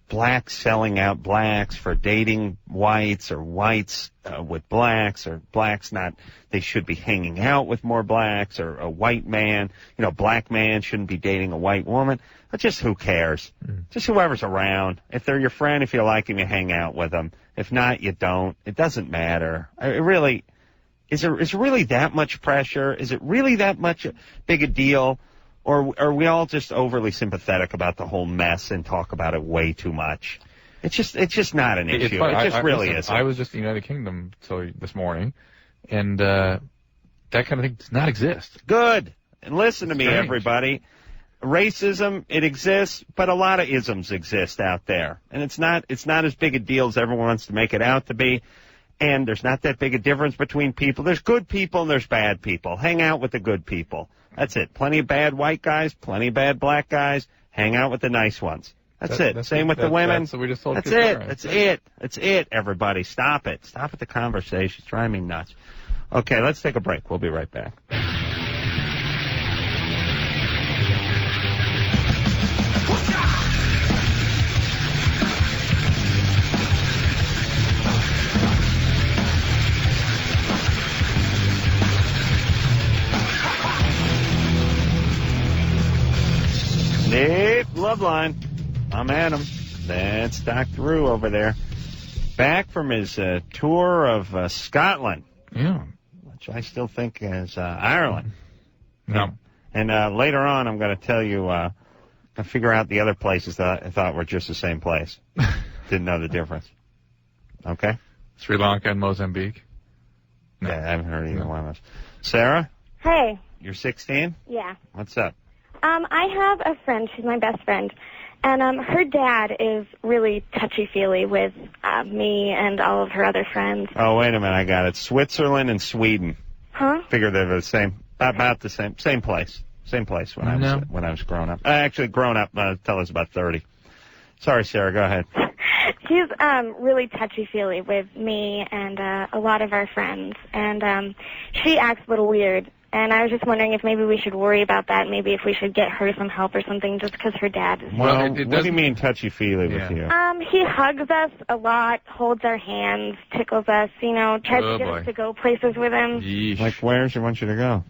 blacks selling out blacks for dating whites, or whites with blacks, or blacks they should be hanging out with more blacks, or a white man, black man shouldn't be dating a white woman. But just who cares? Just whoever's around. If they're your friend, if you like them, you hang out with them. If not, you don't. It doesn't matter. Is there really that much pressure? Is it really that much big a deal? Or are we all just overly sympathetic about the whole mess and talk about it way too much? It's just not an issue. It just really isn't. I was just in the United Kingdom this morning, and that kind of thing does not exist. Good. And listen to me, everybody. Racism, it exists, but a lot of isms exist out there. And it's not as big a deal as everyone wants to make it out to be. And there's not that big a difference between people. There's good people and there's bad people. Hang out with the good people. That's it. Plenty of bad white guys, plenty of bad black guys. Hang out with the nice ones. That's it. Same with the women. That's what we just told That's it. That's it. That's it, everybody. Stop it. Stop with the conversation. It's driving me nuts. Okay, let's take a break. We'll be right back. Nate, Loveline. I'm Adam. That's Dr. Roo over there. Back from his tour of Scotland. Yeah. Which I still think is Ireland. No. And later on, I'm going to tell you, I'll figure out the other places that I thought were just the same place. Didn't know the difference. Okay? Sri Lanka and Mozambique? No. Yeah, I haven't heard either one of those. Sarah? Hey. You're 16? Yeah. What's up? I have a friend. She's my best friend. And her dad is really touchy-feely with me and all of her other friends. Oh, wait a minute. I got it. Switzerland and Sweden. Huh? Figured they were the same, about the same place. Same place when I was growing up. Actually, grown up until I was about 30. Sorry, Sarah. Go ahead. She's really touchy-feely with me and a lot of our friends. And she acts a little weird. And I was just wondering if maybe we should worry about that, maybe if we should get her some help or something, just because her dad is... Well, what do you mean touchy-feely with you? He hugs us a lot, holds our hands, tickles us, tries to get us to go places with him. Yeesh. Like where does he want you to go?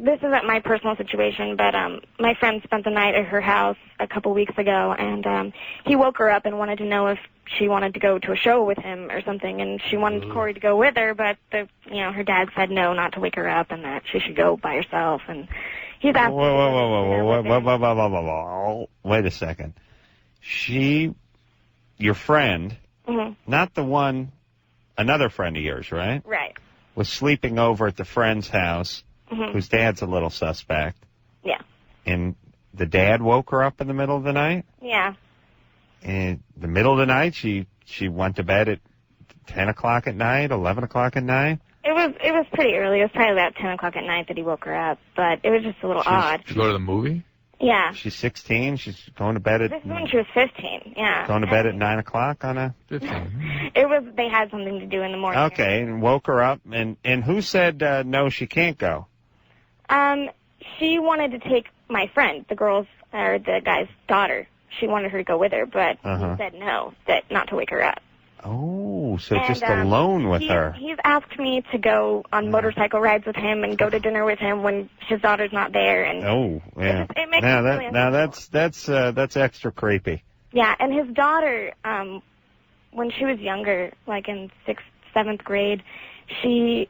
This isn't my personal situation, but my friend spent the night at her house a couple weeks ago, and he woke her up and wanted to know if she wanted to go to a show with him or something, and she wanted Corey to go with her, but her dad said no, not to wake her up, and that she should go by herself, and he's asking... Whoa. Wait a second. Your friend, not the one, another friend of yours, right? Right. Was sleeping over at the friend's house, whose dad's a little suspect. Yeah. And the dad woke her up in the middle of the night? Yeah. In the middle of the night, she went to bed at 10 o'clock at night, 11 o'clock at night? It was pretty early. It was probably about 10 o'clock at night that he woke her up, but it was just a little odd. Did you go to the movie? Yeah. She's 16. She's going to bed at... This is when she was 15, yeah. Going to bed at 9 o'clock on a... 15. They had something to do in the morning. Okay, and woke her up. And who said, no, she can't go? She wanted to take my friend, the guy's daughter. She wanted her to go with her, but he said no, not to wake her up. Oh, so just alone with her. He's asked me to go on motorcycle rides with him and go to dinner with him when his daughter's not there. And it makes me really uncomfortable. That's extra creepy. Yeah, and his daughter, when she was younger, like in 6th, 7th grade, she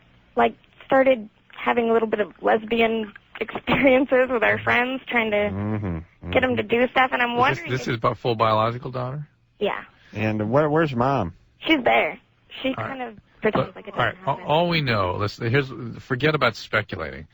started having a little bit of lesbian experiences with our friends, trying to get them to do stuff. And I'm wondering, this is about full biological daughter. Yeah. And where's Mom? She's there. She kind of pretends like it doesn't happen. All we know, forget about speculating.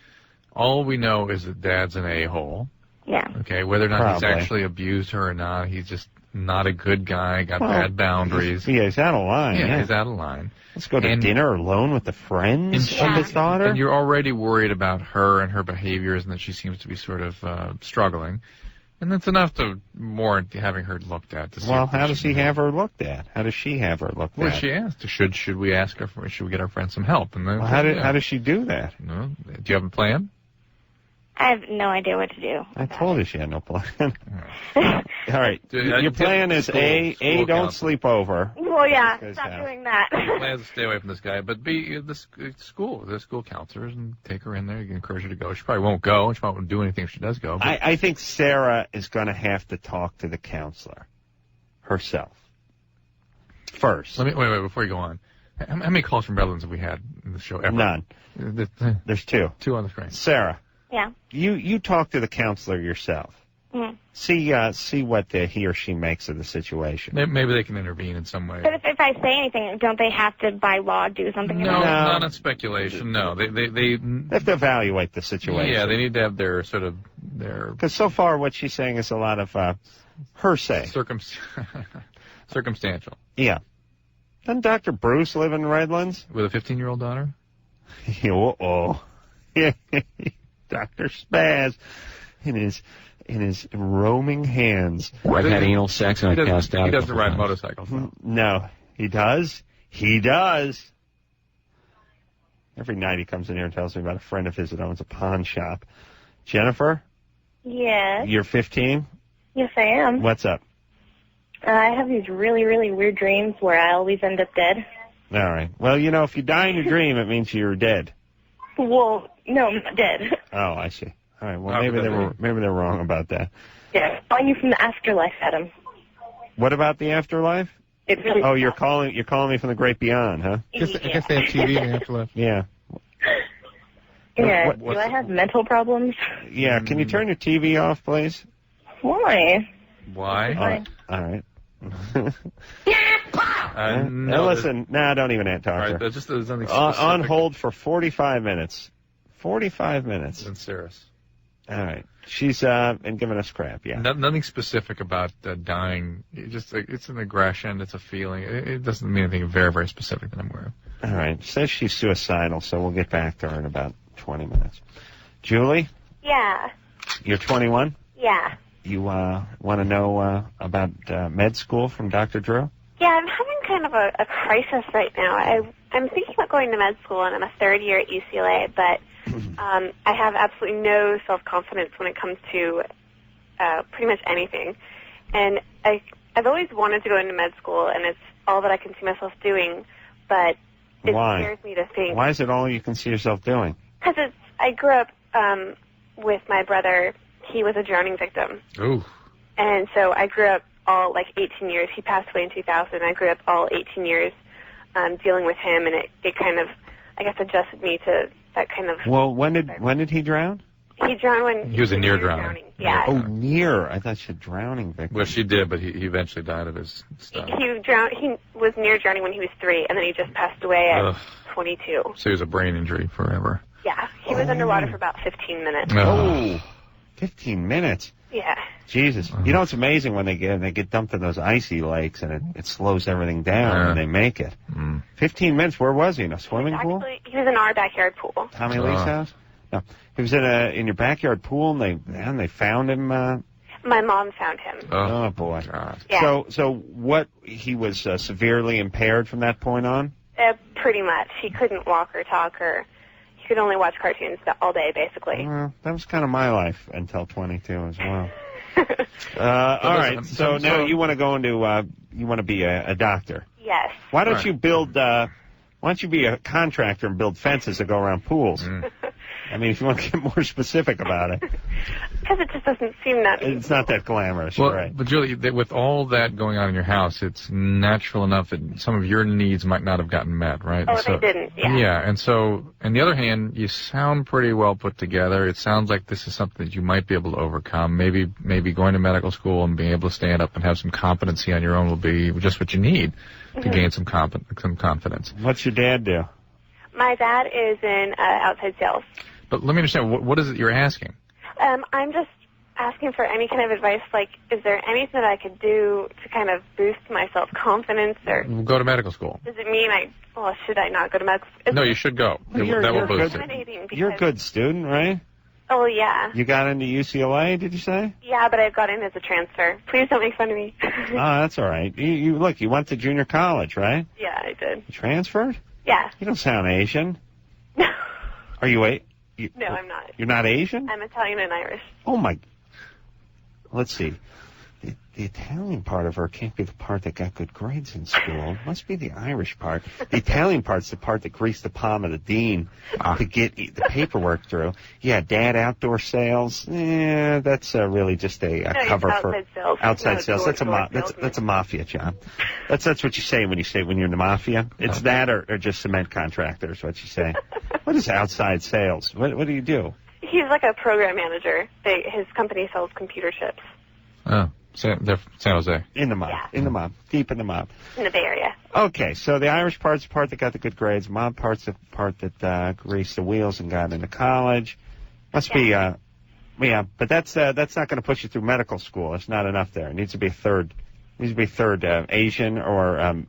All we know is that Dad's an a-hole. Yeah. Okay, whether or not he's actually abused her or not, he's just not a good guy, got bad boundaries. He's out of line. Yeah, he's out of line. Let's go to dinner alone with the friends of his daughter? And you're already worried about her and her behaviors and that she seems to be sort of struggling. And that's enough to warrant having her looked at. Well, how does he have her looked at? How does she have her looked at? Well, she asked. Should we ask her? Should we get our friend some help? And then, how does she do that? No. Do you have a plan? I have no idea what to do. I told you she had no plan. All right. Your plan is A, don't sleep over. Well, yeah, stop doing that. Plans to stay away from this guy, but B, the school counselors, and take her in there. You can encourage her to go. She probably won't go. She won't do anything if she does go. I think Sarah is going to have to talk to the counselor herself first. Wait, before you go on. How many calls from Redlands have we had in the show ever? None. There's 2. 2 on the screen. Sarah. Yeah. You talk to the counselor yourself. Mm-hmm. See what he or she makes of the situation. Maybe they can intervene in some way. But if I say anything, don't they have to, by law, do something No, about it? not on speculation. No, they have to evaluate the situation. Yeah, they need to have their sort of their. Because so far, what she's saying is a lot of hearsay, circumstantial. Yeah. Doesn't Dr. Bruce live in Redlands with a 15-year-old daughter? Yeah. Dr. Spaz in his roaming hands. I've had anal sex and I passed out. He doesn't ride motorcycles. No, he does. He does. Every night he comes in here and tells me about a friend of his that owns a pawn shop. Jennifer? Yes. You're 15? Yes, I am. What's up? I have these really, really weird dreams where I always end up dead. All right. Well, if you die in your dream, it means you're dead. Well, no, I'm not dead. Oh, I see. All right. Well, maybe they're wrong about that. Yeah, calling you from the afterlife, Adam. What about the afterlife? Really you're calling me from the great beyond, huh? I guess they have TV in the afterlife. Yeah. Yeah. Do I have mental problems? Yeah. Can you turn your TV off, please? Why? Why? All right. No, listen, don't even talk to her. There's nothing on hold for 45 minutes. 45 minutes. That's serious. All right. She's been giving us crap, yeah. Nothing specific about dying. It's an aggression. It's a feeling. It doesn't mean anything very, very specific that I'm aware of. All right. Says she's suicidal, so we'll get back to her in about 20 minutes. Julie? Yeah. You're 21? Yeah. You want to know about med school from Dr. Drew? Yeah, I'm having kind of a crisis right now. I'm thinking about going to med school, and I'm a third year at UCLA, but I have absolutely no self-confidence when it comes to pretty much anything. And I've always wanted to go into med school, and it's all that I can see myself doing, but it scares me to think. Why is it all you can see yourself doing? Because I grew up with my brother. He was a drowning victim. Ooh. And so I grew up all 18 years. He passed away in 2000. I grew up all 18 years dealing with him, and it kind of, I guess, adjusted me to that kind of. Well, when did he drown? He drowned when he was a near drowning. Yeah. Oh, near. I thought she said drowning victim. Well, she did, but he eventually died of his stuff. He was near drowning when he was 3, and then he just passed away at 22. So he was a brain injury forever. Yeah. He was underwater for about 15 minutes. Oh, 15 minutes. Yeah. Jesus. It's amazing when they get dumped in those icy lakes and it slows everything down when they make it. 15 minutes. Where was he? In a swimming pool? He was in our backyard pool. Tommy Lee's house? No. He was in your backyard pool and they found him. My mom found him. Oh boy. God. Yeah. So what? He was severely impaired from that point on? Pretty much. He couldn't walk or talk he could only watch cartoons all day, basically. Well, that was kind of my life until 22 as well. All right. So now you want to go into, you want to be a doctor. Yes. Why don't you build, why don't you be a contractor and build fences that go around pools? I mean, if you want to get more specific about it. Because it just doesn't seem that. It's not that glamorous, well, right? But Julie, with all that going on in your house, it's natural enough that some of your needs might not have gotten met, right? Oh, they didn't, yeah. Yeah, and so, on the other hand, you sound pretty well put together. It sounds like this is something that you might be able to overcome. Maybe going to medical school and being able to stand up and have some competency on your own will be just what you need to gain some confidence. What's your dad do? My dad is in outside sales. But let me understand, what is it you're asking? I'm just asking for any kind of advice, is there anything that I could do to kind of boost my self-confidence? Or go to medical school. Does it mean should I not go to medical school? No, you should go. That will boost it. You're a good student, right? Oh, yeah. You got into UCLA, did you say? Yeah, but I got in as a transfer. Please don't make fun of me. Oh, that's all right. You went to junior college, right? Yeah, I did. You transferred? Yeah. You don't sound Asian. Are you No, I'm not. You're not Asian? I'm Italian and Irish. Oh, my. Let's see. The Italian part of her can't be the part that got good grades in school. It must be the Irish part. The Italian part's the part that greased the palm of the dean to get the paperwork through. Yeah, Dad outdoor sales. Yeah, that's really just a cover for outside sales. That's a mafia job. That's what you say when you're in the mafia. It's that or just cement contractors. What you say? What is outside sales? What do you do? He's like a program manager. His company sells computer chips. Oh. They're San Jose. In the mob. Yeah. In the mob. Deep in the mob. In the Bay Area. Okay, so the Irish part's the part that got the good grades. Mob part's the part that greased the wheels and got into college. Must be, but that's not going to push you through medical school. It's not enough there. It needs to be third Asian or, I'm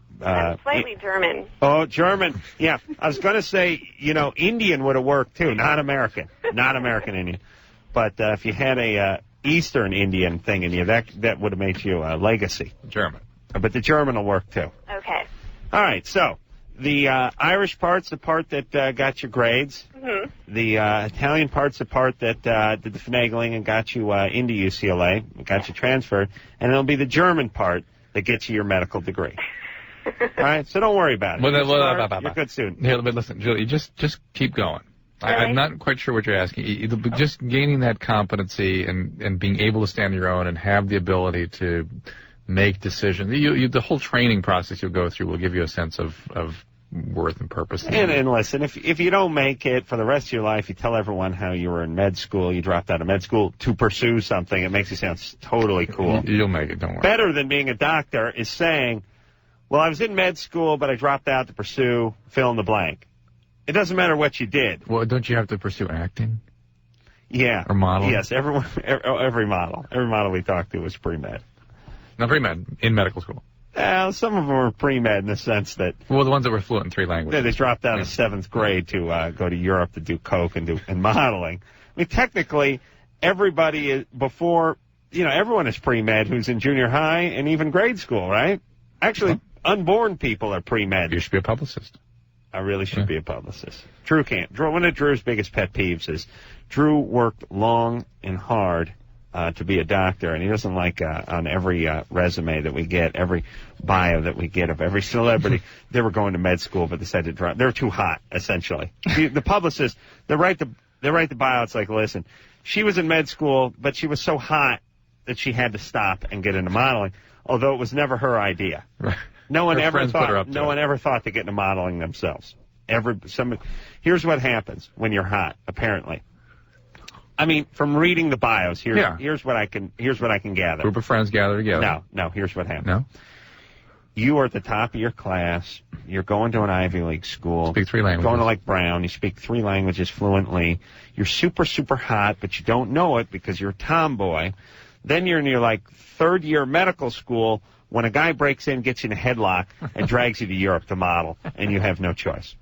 slightly German. Oh, German. Yeah. I was going to say, Indian would have worked too. Not American. Not American Indian. But if you had a Eastern Indian thing in you, that would have made you a legacy. German. But the German will work too. Okay. All right, so the Irish part's the part that got your grades. Mm-hmm. The Italian part's the part that did the finagling and got you into UCLA, got you transferred. And it'll be the German part that gets you your medical degree. All right, so don't worry about it. You're a good student. Here, but listen, Julie, just keep going. Really? I'm not quite sure what you're asking. Just gaining that competency and being able to stand on your own and have the ability to make decisions. The whole training process you'll go through will give you a sense of worth and purpose. And listen, if you don't make it for the rest of your life, you tell everyone how you were in med school, you dropped out of med school to pursue something. It makes you sound totally cool. You'll make it, don't worry. Better than being a doctor is saying, well, I was in med school, but I dropped out to pursue fill in the blank. It doesn't matter what you did. Well, don't you have to pursue acting? Yeah. Or modeling? Yes, every model we talked to was pre-med. No, pre-med, in medical school. Well, some of them were pre-med in the sense that... Well, the ones that were fluent in 3 languages. They dropped out of 7th grade to go to Europe to do coke and modeling. I mean, technically, everybody is before... everyone is pre-med who's in junior high and even grade school, right? Actually, unborn people are pre-med. You should be a publicist. I really should be a publicist. Drew can't. One of Drew's biggest pet peeves is Drew worked long and hard to be a doctor, and he doesn't like on every resume that we get, every bio that we get of every celebrity, they were going to med school, but decided to drop. They were too hot, essentially. The publicists, they write the bio. It's like, listen, she was in med school, but she was so hot that she had to stop and get into modeling, although it was never her idea. Right. No one ever thought to get into modeling themselves. Here's what happens when you're hot, apparently. I mean, from reading the bios, here's what I can gather. Group of friends gather together. No, here's what happens. No? You are at the top of your class. You're going to an Ivy League school. Speak 3 languages. Going to like Brown. You speak 3 languages fluently. You're super, super hot, but you don't know it because you're a tomboy. Then you're in your 3rd year of medical school when a guy breaks in, gets you in a headlock, and drags you to Europe to model, and you have no choice.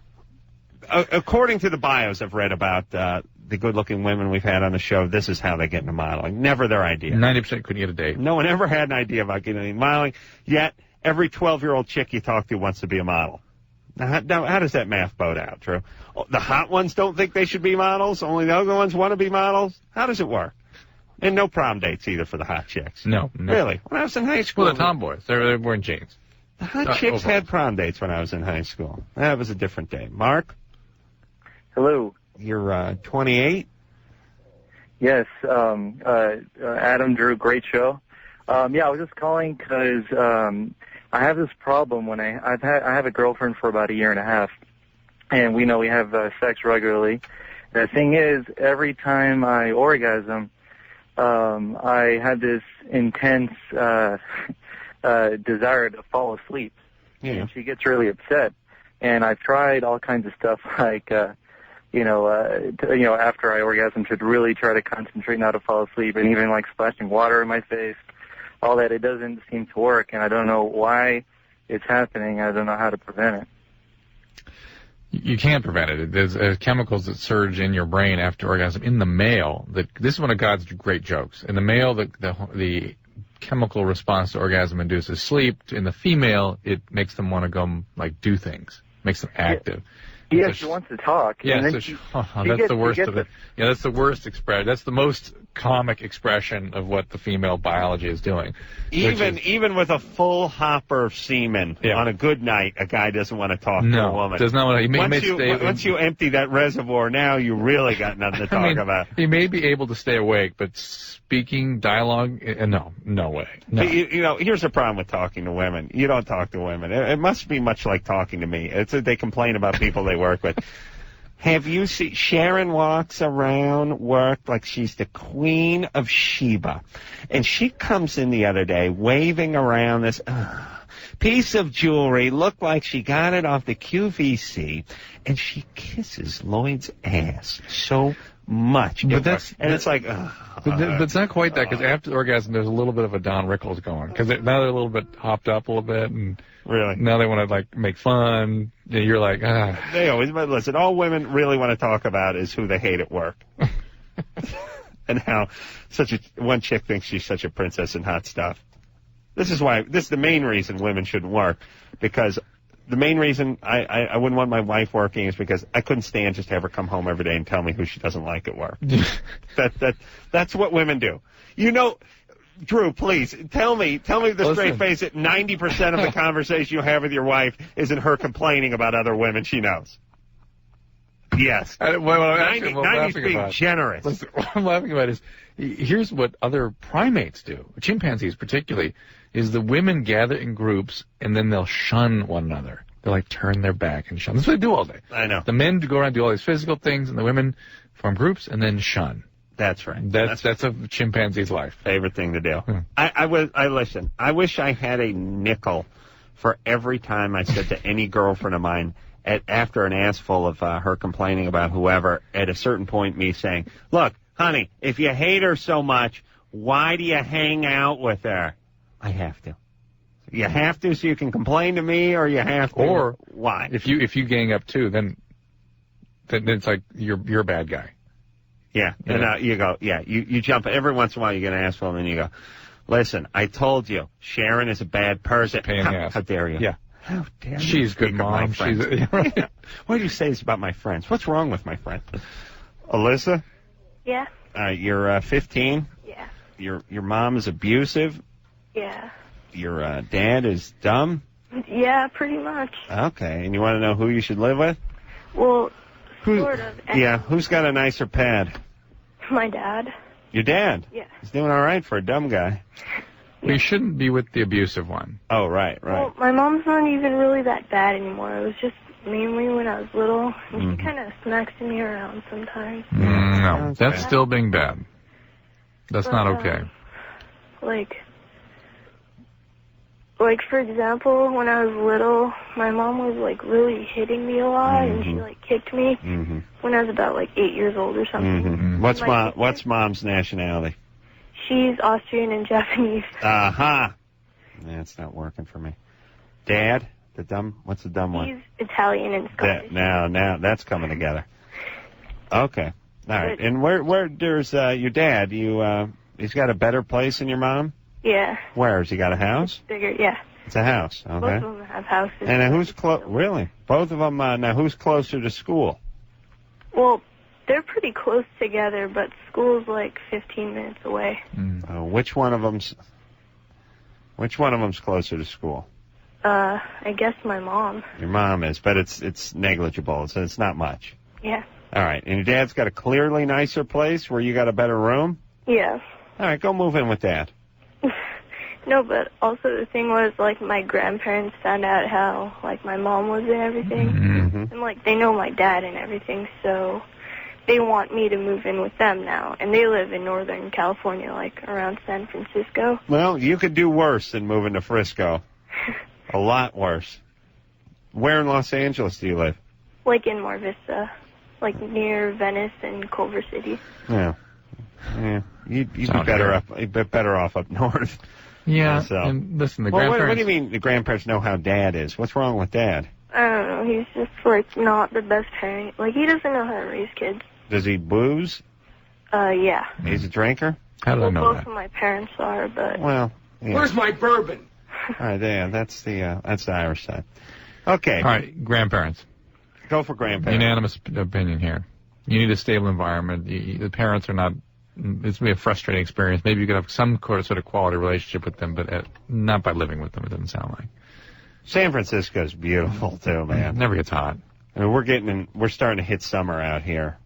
According to the bios I've read about the good-looking women we've had on the show, this is how they get into modeling. Never their idea. 90% couldn't get a date. No one ever had an idea about getting into modeling, yet every 12-year-old chick you talk to wants to be a model. Now, how does that math bode out, Drew? The hot ones don't think they should be models? Only the other ones want to be models? How does it work? And no prom dates either for the hot chicks. No. Really? When I was in high school... Well, the tomboys. They're wearing jeans. The hot chicks had prom dates when I was in high school. That was a different day. Mark? Hello. You're 28? Yes. Adam, Drew, great show. I was just calling because I have this problem when I have a girlfriend for about 1.5 years, and we have sex regularly. The thing is, every time I orgasm, I have this intense desire to fall asleep, and she gets really upset. And I've tried all kinds of stuff like, after I orgasm, to really try to concentrate not to fall asleep, and even splashing water in my face, all that. It doesn't seem to work, and I don't know why it's happening. I don't know how to prevent it. You can't prevent it. There's chemicals that surge in your brain after orgasm. In the male, this is one of God's great jokes. In the male, the chemical response to orgasm induces sleep. In the female, it makes them want to go do things, makes them active. Yeah, she wants to talk. Yeah, and then so she that's gets- the worst she gets of it. Yeah, that's the worst expression. That's the most comic expression of what the female biology is doing. Even with a full hopper of semen on a good night, a guy doesn't want to talk to a woman. Does not want to. He may Once you empty that reservoir, now you really got nothing to talk about. He may be able to stay awake, but speaking dialogue, no way. No. You know, here's the problem with talking to women. You don't talk to women. It must be much like talking to me. They complain about people they work with. Have you seen Sharon walks around work like she's the queen of Sheba, and she comes in the other day waving around this piece of jewelry, looked like she got it off the QVC, and she kisses Lloyd's ass so much. But it's like, but it's not quite that, because after the orgasm, there's a little bit of a Don Rickles going, because now they're a little bit hopped up a little bit, and really now they want to like make fun. And you're like, They always, but listen, all women really want to talk about is who they hate at work. And how one chick thinks she's such a princess and hot stuff. This is the main reason women shouldn't work, because the main reason I wouldn't want my wife working is because I couldn't stand just to have her come home every day and tell me who she doesn't like at work. That's what women do. You know, Drew, please tell me with a straight face that 90% of the conversation you have with your wife isn't her complaining about other women she knows. Yes. 90's being generous. Listen, what I'm laughing about is, here's what other primates do, chimpanzees particularly, is the women gather in groups and then they'll shun one another. They like turn their back and shun. That's what they do all day. I know. The men go around and do all these physical things, and the women form groups and then shun. That's right. That's a chimpanzee's life. Favorite thing to do. Listen, I wish I had a nickel for every time I said to any girlfriend of mine, after an ass full of her complaining about whoever, at a certain point me saying, look, honey, if you hate her so much, why do you hang out with her? I have to. You have to so you can complain to me, or you have to. Or why? If you gang up too, then it's like you're a bad guy. Yeah. And you go, you jump every once in a while, you get an asshole, and then you go, listen, I told you, Sharon is a bad person. How dare you? Yeah. How dare you? She's good, Mom. Why do you say this about my friends? What's wrong with my friends? Alyssa? Yeah. You're 15? Yeah. Your mom is abusive? Yeah. Your dad is dumb? Yeah, pretty much. Okay. And you want to know who you should live with? Well, sort of. Yeah. Who's got a nicer pad? My dad. Your dad? Yeah. He's doing all right for a dumb guy. You shouldn't be with the abusive one. Oh, right. Well, my mom's not even really that bad anymore. It was just mainly when I was little, and she kind of smacks me around sometimes. No, that's still being bad. That's not okay. Like, for example, when I was little, my mom was, like, really hitting me a lot, and she, like, kicked me when I was about, like, 8 years old or something. What's mom's nationality? She's Austrian and Japanese. Aha. That's not working for me. Dad? What's the dumb one? He's Italian and Scottish. Now, that's coming together. Okay. All right. And where there's your dad, he's got a better place than your mom? Yeah. Where? Has he got a house? It's bigger, yeah. It's a house, okay. Both of them have houses. And who's Really? Both of them, now who's closer to school? Well, they're pretty close together, but school's like 15 minutes away. Which one of them's closer to school? I guess my mom. Your mom is, but it's negligible, so it's not much. Yeah. All right. And your dad's got a clearly nicer place where you got a better room? Yeah. All right, go move in with Dad. No, but also the thing was, like, my grandparents found out how, like, my mom was and everything. And, like, they know my dad and everything, so they want me to move in with them now. And they live in Northern California, like, around San Francisco. Well, you could do worse than moving to Frisco. A lot worse. Where in Los Angeles do you live? Like, in Mar Vista, like, near Venice and Culver City. Yeah. You'd be better off up north. Yeah, So. and listen, the grandparents... What do you mean the grandparents know how Dad is? What's wrong with Dad? I don't know. He's just, like, not the best parent. Like, he doesn't know how to raise kids. Does he booze? Yeah. He's a drinker? How do I know both that? of my parents are, but... Well, yeah. Where's my bourbon? All right, that's the Irish side. Okay. All right, grandparents. Go for grandparents. Unanimous opinion here. You need a stable environment. The parents are not. It's going to be a frustrating experience. Maybe you could have some sort of quality relationship with them, but not by living with them. It doesn't sound like. San Francisco's beautiful too, man. Never gets hot. I mean, we're starting to hit summer out here.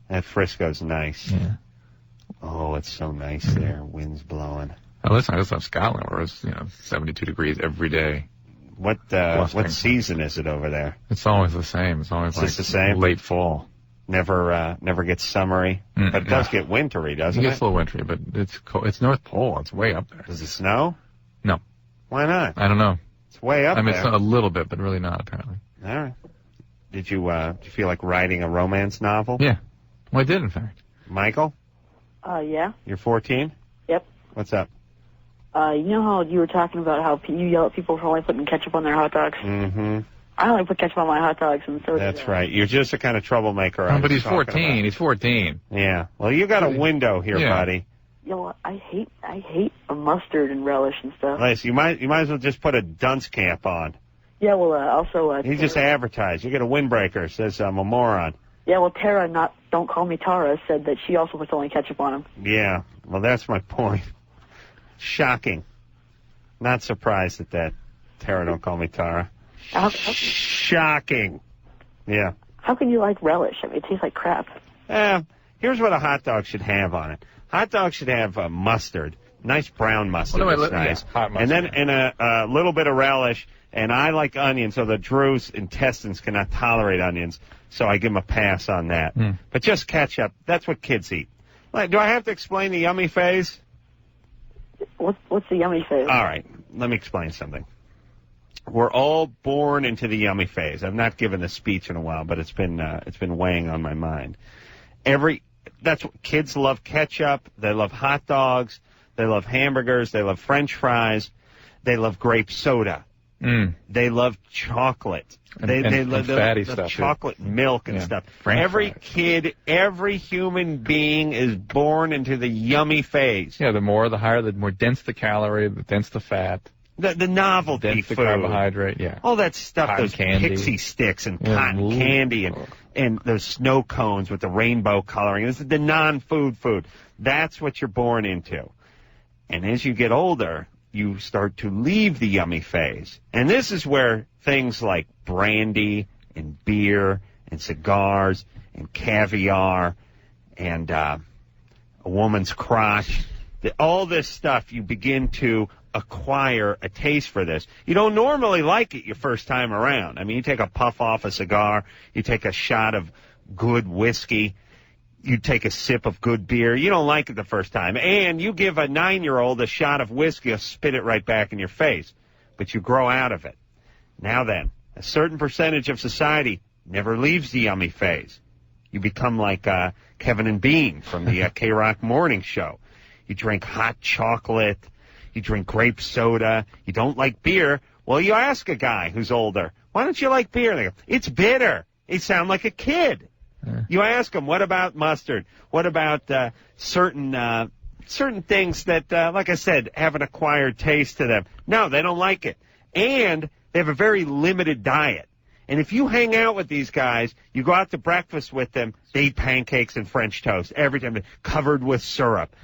And Frisco's nice. Yeah. Oh, it's so nice there. Wind's blowing. Oh, listen, I just love Scotland, where it's 72 degrees every day. What season is it over there? It's always the same. It's always the same? Late fall. Never gets summery, but it does get wintry, doesn't it? It gets a little wintry, but it's cold. It's North Pole. It's way up there. Does it snow? No. Why not? I don't know. It's way up there. I mean, it's a little bit, but really not, apparently. All right. Did you feel like writing a romance novel? Yeah. Well, I did, in fact. Michael? Yeah. You're 14? Yep. What's up? You know how you were talking about how you yell at people for only putting ketchup on their hot dogs? Mm-hmm. I only put ketchup on my hot dogs, and so That's right. You're just the kind of troublemaker I was but he's talking 14. about. He's 14. Yeah. Well, you got a window here, buddy. You know what? I hate mustard and relish and stuff. Nice. You might as well just put a dunce cap on. Yeah, well, also... you just advertise. You get a windbreaker. Says I'm a moron. Yeah, well, Tara, Don't Call Me Tara, said that she also puts only ketchup on them. Yeah. Well, that's my point. Shocking. Not surprised at that. Tara, Don't Call Me Tara. Shocking. Yeah. How can you like relish? I mean, it tastes like crap. Here's what a hot dog should have on it. Hot dog should have mustard. Nice brown mustard. Nice. Yeah, hot mustard. And then a little bit of relish. And I like onions, so the Drew's intestines cannot tolerate onions, so I give him a pass on that. But just ketchup, that's what kids eat. Like, do I have to explain the yummy phase? What's the yummy phase? All right, let me explain something. We're all born into the yummy phase. I've not given a speech in a while, but it's been weighing on my mind. That's what kids love: ketchup. They love hot dogs. They love hamburgers. They love French fries. They love grape soda. They love chocolate. They love fatty stuff, chocolate milk and stuff. Every human being is born into the yummy phase. Yeah, the higher, the more dense the calorie, the dense the fat. The novelty dense food. The carbohydrate, yeah. All that stuff, cotton those candy. pixie sticks and cotton candy and those snow cones with the rainbow coloring. This is the non-food food. That's what you're born into. And as you get older, you start to leave the yummy phase. And this is where things like brandy and beer and cigars and caviar and a woman's crotch, all this stuff, you begin to acquire a taste for this. You don't normally like it your first time around. I mean, you take a puff off a cigar, you take a shot of good whiskey, you take a sip of good beer. You don't like it the first time. And you give a 9-year-old a shot of whiskey, you'll spit it right back in your face. But you grow out of it. Now then, a certain percentage of society never leaves the yummy phase. You become like Kevin and Bean from the K-Rock Morning Show. You drink hot chocolate. You drink grape soda. You don't like beer. Well, you ask a guy who's older, why don't you like beer? They go, it's bitter. You sound like a kid. You ask them, what about mustard? What about certain things that, like I said, have an acquired taste to them? No, they don't like it. And they have a very limited diet. And if you hang out with these guys, you go out to breakfast with them, they eat pancakes and French toast every time, covered with syrup.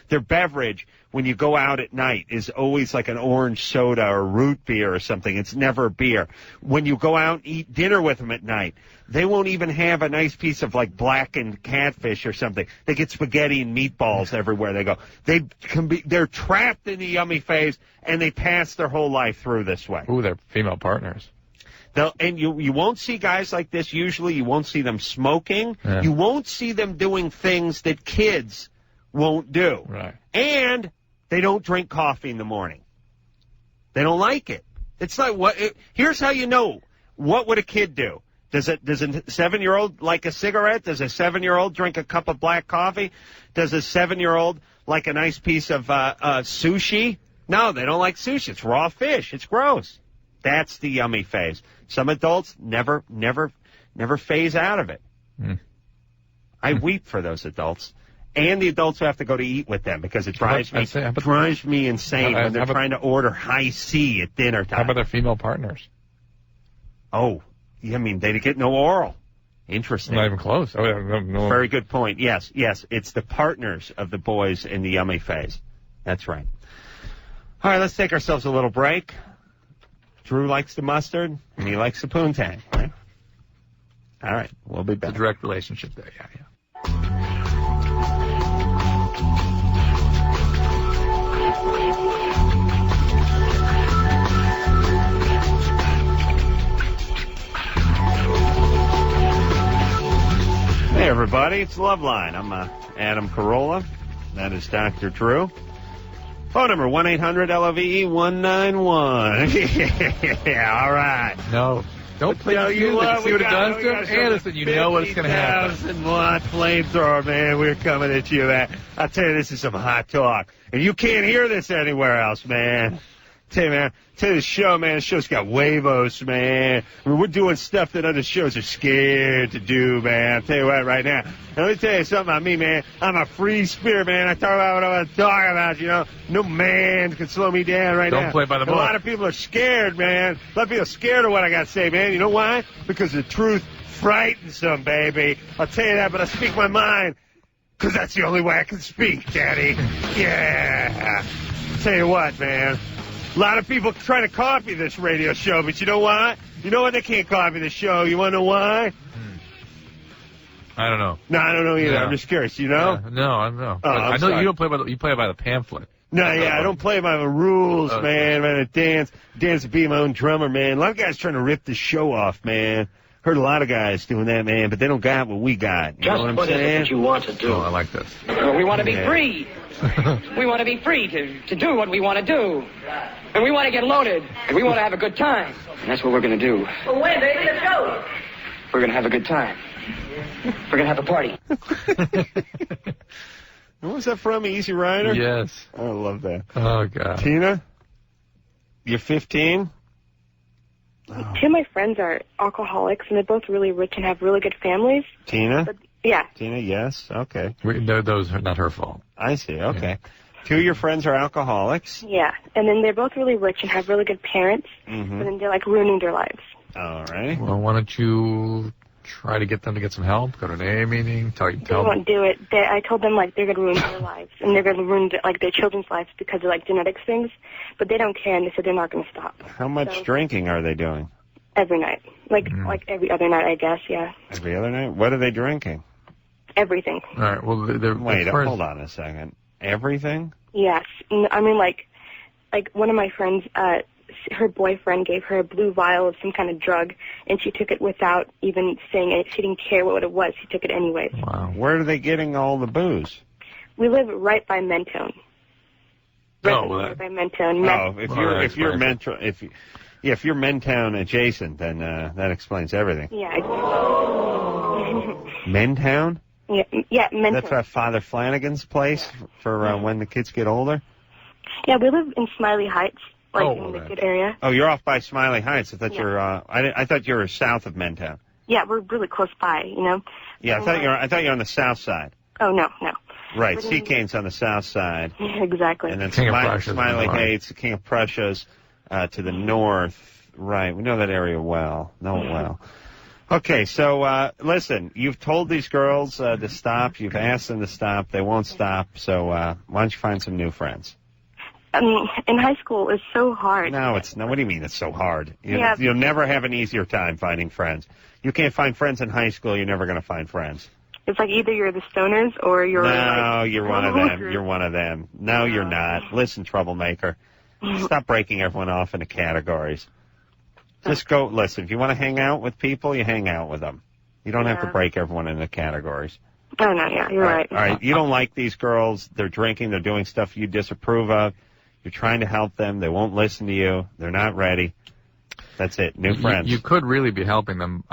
Their beverage, when you go out at night, is always like an orange soda or root beer or something. It's never beer. When you go out and eat dinner with them at night, they won't even have a nice piece of like blackened catfish or something. They get spaghetti and meatballs everywhere they go. They're trapped in the yummy phase, and they pass their whole life through this way. Ooh, they're female partners. And you won't see guys like this usually. You won't see them smoking. Yeah. You won't see them doing things that kids won't do. Right. And they don't drink coffee in the morning. They don't like it. It's like here's how you know. What would a kid do? Does a 7-year-old like a cigarette? Does a 7-year-old drink a cup of black coffee? Does a 7-year-old like a nice piece of sushi? No, they don't like sushi. It's raw fish. It's gross. That's the yummy phase. Some adults never phase out of it. I weep for those adults. And the adults who have to go to eat with them, because it drives me insane when they're trying to order high C at dinner time. How about their female partners? Oh, I mean, they get no oral. Interesting. Not even close. Oh, yeah, no. Very good point. Yes. It's the partners of the boys in the yummy phase. That's right. All right, let's take ourselves a little break. Drew likes the mustard, and he likes the poontang, right? All right, we'll be back. It's a direct relationship there, yeah. Hey, everybody, it's Loveline. I'm Adam Carolla. That is Dr. Drew. Phone number, 1-800-LOVE-191. Yeah, all right. No, don't play the music. See what it does to him? Anderson, you know what's going to happen. 50,000-watt flamethrower, man. We're coming at you, man. I'll tell you, this is some hot talk. And you can't hear this anywhere else, man. Tell you the show, man. The show's got huevos, man. I mean, we're doing stuff that other shows are scared to do, man. I'll tell you what, right now. Let me tell you something about me, man. I'm a free spirit, man. I talk about what I want to talk about, you know. No man can slow me down right now. Don't play by the book. A lot of people are scared, man. A lot of people are scared of what I got to say, man. You know why? Because the truth frightens them, baby. I'll tell you that, but I speak my mind because that's the only way I can speak, Daddy. Yeah. I'll tell you what, man. A lot of people try to copy this radio show, but you know what? You know what? They can't copy the show. You want to know why? I don't know. No, I don't know either. Yeah. I'm just curious. You know? No, I don't know. Oh, I know sorry. you don't play by you play by the pamphlet. No, yeah, I don't play by the rules, man. I dance to be my own drummer, man. A lot of guys trying to rip the show off, man. Heard a lot of guys doing that, man, but they don't got what we got. You know what I'm saying? What you want to do. Oh, I like this. We want to be free. We want to be free to do what we want to do. And we want to get loaded. And we want to have a good time. And that's what we're going to do. Well, when, baby? Let's go. We're going to have a good time. We're going to have a party. What was that from? Easy Rider? Yes. I love that. Oh, God. Tina? You're 15? Oh. Two of my friends are alcoholics, and they're both really rich and have really good families. Tina? But, yeah. Tina, yes. Okay. Those are not her fault. I see. Okay. Yeah. Two of your friends are alcoholics? Yeah. And then they're both really rich and have really good parents, mm-hmm. but then they're, like, ruining their lives. All right. Well, why don't you try to get them to get some help? Go to an AA meeting? Tell they won't do it. I told them, like, they're going to ruin their lives, and they're going to ruin, like, their children's lives because of, like, genetics things. But they don't care, and they said they're not going to stop. How much drinking are they doing? Every night. Like every other night, I guess, yeah. Every other night? What are they drinking? Everything. All right, well, wait, hold on a second. Everything? Yes. I mean, like one of my friends, her boyfriend gave her a blue vial of some kind of drug, and she took it without even saying it. She didn't care what it was. She took it anyways. Wow. Where are they getting all the booze? We live right by Mentone. Right by Mentone. If you're Mentown adjacent, then that explains everything. Yeah. Mentown? Yeah, Mentone. That's Father Flanagan's place for when the kids get older? Yeah, we live in Smiley Heights, in the good area. Oh, you're off by Smiley Heights. I thought I thought you were south of Mentown. Yeah, we're really close by, you know. Yeah, I thought you're on the south side. Oh, no. Right, Seacane's on the south side. Yeah, exactly. And then Smiley Heights, the King of Prussia's to the north. Right, we know that area well. Know it well. Okay, so listen, you've told these girls to stop. You've asked them to stop. They won't stop. So why don't you find some new friends? In high school, it's so hard. No, it's not. What do you mean it's so hard? You'll never have an easier time finding friends. You can't find friends in high school. You're never going to find friends. It's like either you're the stoners or you're you're one of them. You're one of them. No, you're not. Listen, troublemaker. Stop breaking everyone off into categories. Just go, listen, if you want to hang out with people, you hang out with them. You don't have to break everyone into categories. Oh, no, yeah, you're right. All right, you don't like these girls. They're drinking. They're doing stuff you disapprove of. You're trying to help them. They won't listen to you. They're not ready. That's it. New friends. You could really be helping them,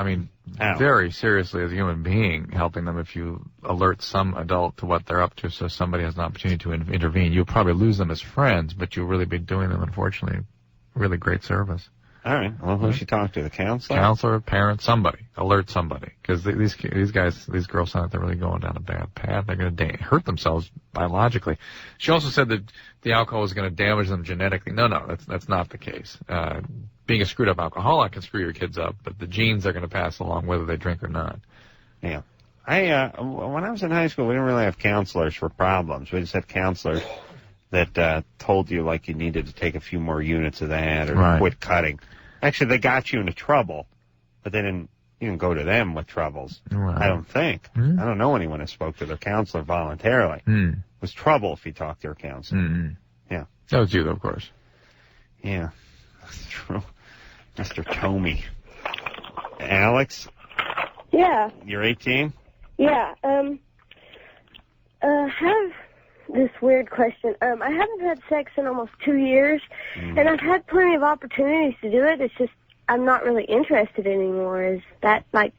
very seriously as a human being, helping them if you alert some adult to what they're up to so somebody has an opportunity to intervene. You'll probably lose them as friends, but you'll really be doing them, unfortunately, really great service. All right. Well, who should talk to? The counselor? Counselor, parent, somebody. Alert somebody. Because these girls sound like they're really going down a bad path. They're going to hurt themselves biologically. She also said that the alcohol is going to damage them genetically. No, that's not the case. Being a screwed up alcoholic can screw your kids up, but the genes are going to pass along whether they drink or not. Yeah. When I was in high school, we didn't really have counselors for problems. We just had counselors that told you, like, you needed to take a few more units of that or quit cutting. Actually, they got you into trouble, but you didn't go to them with troubles. Right. I don't think. I don't know anyone who spoke to their counselor voluntarily. It was trouble if you talked to your counselor. Yeah. That was you, of course. Yeah. That's true. Mr. Tomey. Alex? Yeah. You're 18? Yeah. Have this weird question. I haven't had sex in almost 2 years, and I've had plenty of opportunities to do it. It's just I'm not really interested anymore. Is that, like,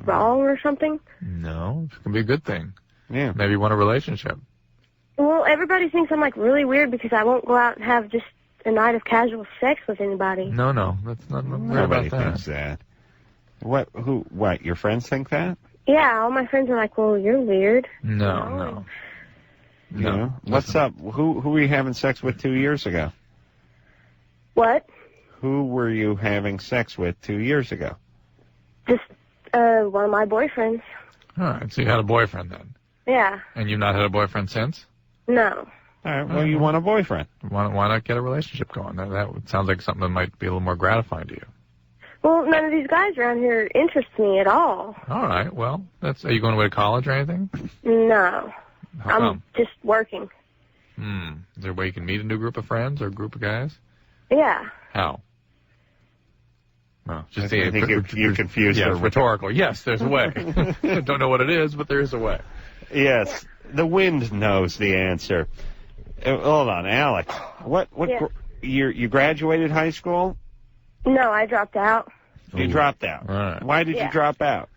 wrong or something? No, it can be a good thing. Yeah. Maybe you want a relationship. Well, everybody thinks I'm, like, really weird because I won't go out and have just a night of casual sex with anybody. No, that's not Nobody thinks that. What? Your friends think that? Yeah, all my friends are like, well, you're weird. No. What's up? Who were you having sex with 2 years ago? What? Who were you having sex with 2 years ago? Just one of my boyfriends. All right, so you had a boyfriend then? Yeah. And you've not had a boyfriend since? No. All right, well, you want a boyfriend. Why not get a relationship going? That sounds like something that might be a little more gratifying to you. Well, none of these guys around here interest me at all. All right, well, are you going away to college or anything? No. How come? I'm just working. Is there a way you can meet a new group of friends or a group of guys? Yeah. How? Well, just I think you're confused. Yeah, rhetorical. Yes, there's a way. Don't know what it is, but there is a way. Yes, the wind knows the answer. Hold on, Alex. What Yeah. You graduated high school? No, I dropped out. You dropped out. Right. Why did you drop out?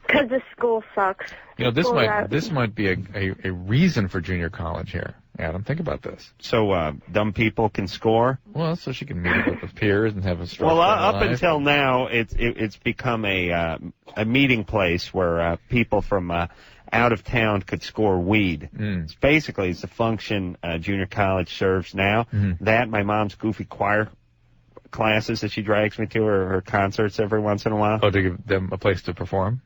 Because the school sucks. You know, this might be a reason for junior college here. Adam, think about this. So dumb people can score? Well, so she can meet a group of peers and have a strong Well, up life. until now, it's become a meeting place where people from out of town could score weed. It's basically the function junior college serves now. That, my mom's goofy choir classes that she drags me to, or her concerts every once in a while. Oh, to give them a place to perform?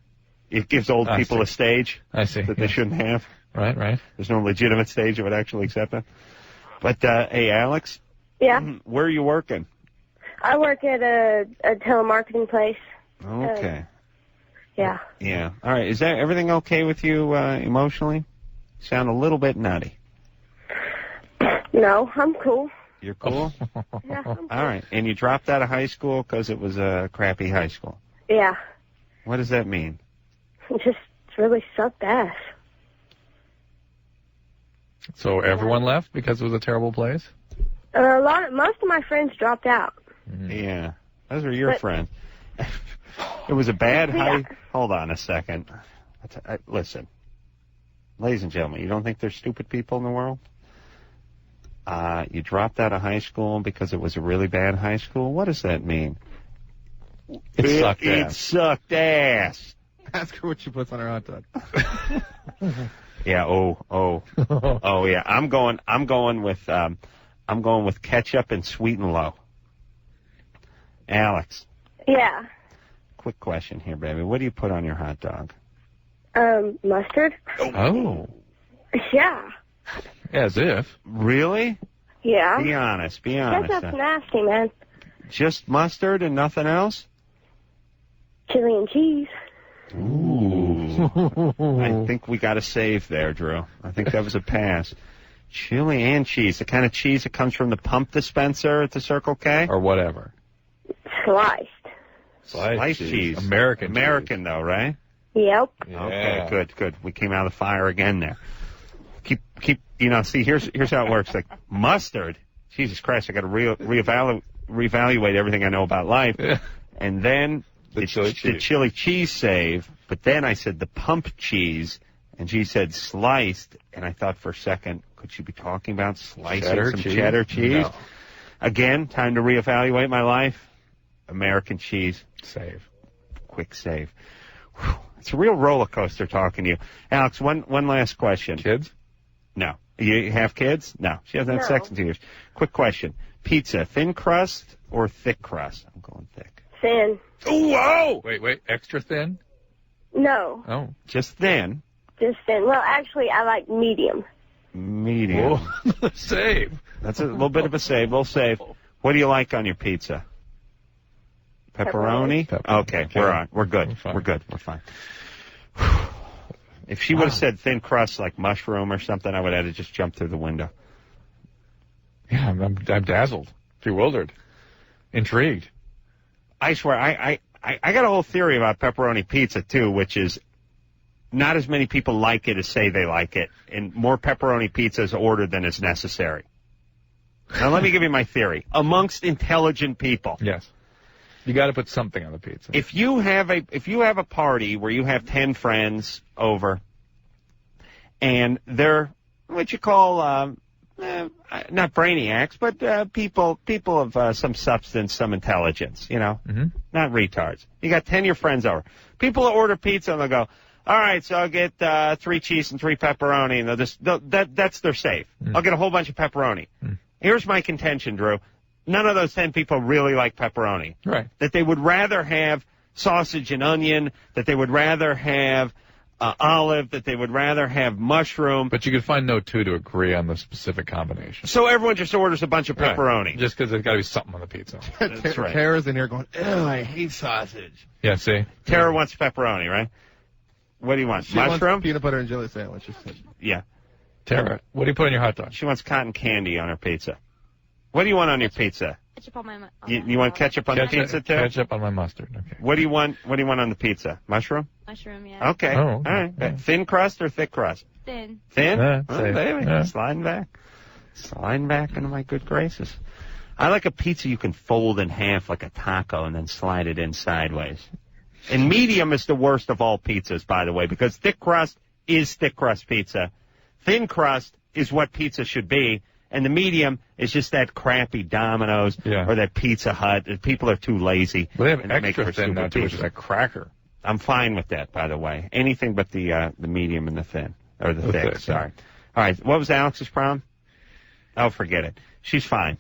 It gives old people a stage I see. that they shouldn't have. Right. There's no legitimate stage that would actually accept them. But, hey, Alex? Yeah? Where are you working? I work at a telemarketing place. Okay. Yeah. Yeah. All right. Is that everything okay with you emotionally? You sound a little bit nutty. No, I'm cool. You're cool? Yeah, I'm cool. All right. And you dropped out of high school because it was a crappy high school. Yeah. What does that mean? It just really sucked ass. So everyone left because it was a terrible place? Most of my friends dropped out. Yeah. Those are your friends. It was a bad high... Hold on a second. Listen. Ladies and gentlemen, you don't think there's stupid people in the world? You dropped out of high school because it was a really bad high school? What does that mean? It sucked ass. It sucked ass. Ask her what she puts on her hot dog. Yeah. Oh, yeah. I'm going with ketchup and sweet and low. Alex. Yeah. Quick question here, baby. What do you put on your hot dog? Mustard. Oh. Yeah. As if. Really? Yeah. Be honest. Be honest. That's nasty, man. Just mustard and nothing else? Chili and cheese. Ooh. I think we got a save there, Drew. I think that was a pass. Chili and cheese. The kind of cheese that comes from the pump dispenser at the Circle K? Or whatever. Sliced. Sliced cheese. American cheese. Though, right? Yep. Yeah. Okay, good. We came out of the fire again there. Keep. See, here's how it works. Like mustard. Jesus Christ, I got to reevaluate everything I know about life. Yeah. And then the chili cheese save. But then I said the pump cheese, and she said sliced, and I thought for a second, could she be talking about slicing cheddar cheese? No. Again, time to reevaluate my life. American cheese. Save. Quick save. Whew. It's a real roller coaster talking to you. Alex, one last question. Kids? No. You have kids? No. She hasn't had sex in 2 years. Quick question. Pizza, thin crust or thick crust? I'm going thick. Thin. Oh, whoa! Wait. Extra thin? No. Oh. Just thin? Just thin. Well, actually, I like medium. Medium. Whoa. Save. That's a little bit of a save. Little save. What do you like on your pizza? Pepperoni? Okay, we're on. We're good. We're good. We're fine. If she would have said thin crust like mushroom or something, I would have had to just jump through the window. Yeah, I'm dazzled, bewildered, intrigued. I swear, I got a whole theory about pepperoni pizza, too, which is not as many people like it as say they like it, and more pepperoni pizza is ordered than is necessary. Now, let me give you my theory. Amongst intelligent people. Yes. You got to put something on the pizza. If you have a party where you have 10 friends over, and they're what you call not brainiacs, but people of some substance, some intelligence, not retards. You got 10 of your friends over. People that order pizza and they'll go, all right, so I'll get 3 cheese and 3 pepperoni, and that's their save. I'll get a whole bunch of pepperoni. Here's my contention, Drew. None of those 10 people really like pepperoni. Right. That they would rather have sausage and onion, that they would rather have olive, that they would rather have mushroom. But you could find no two to agree on the specific combination. So everyone just orders a bunch of pepperoni. Right. Just because there's got to be something on the pizza. That's right. Tara's in here going, ew, I hate sausage. Yeah, see? Tara wants pepperoni, right? What do you want? She mushroom? wants peanut butter and jelly sandwich. Yeah. Tara, what do you put on your hot dog? She wants cotton candy on her pizza. What do you want on your pizza? Ketchup on my You want ketchup on the pizza too? Ketchup on my mustard. Okay. What do you want? What do you want on the pizza? Mushroom? Mushroom, yeah. Okay. Oh, All right. yeah. Thin crust or thick crust? Thin. Thin? Yeah, Oh, safe. baby. Yeah. Sliding back into my good graces. I like a pizza you can fold in half like a taco and then slide it in sideways. And medium is the worst of all pizzas, by the way, because thick crust is thick crust pizza. Thin crust is what pizza should be. And the medium is just that crappy Domino's or that Pizza Hut. People are too lazy. Well, they have and make extra for thin now, stupid too, which is pizzas. a cracker. I'm fine with that, by the way. Anything but the medium and the thin. Or the thick, sorry. All right, what was Alex's problem? Oh, forget it. She's fine.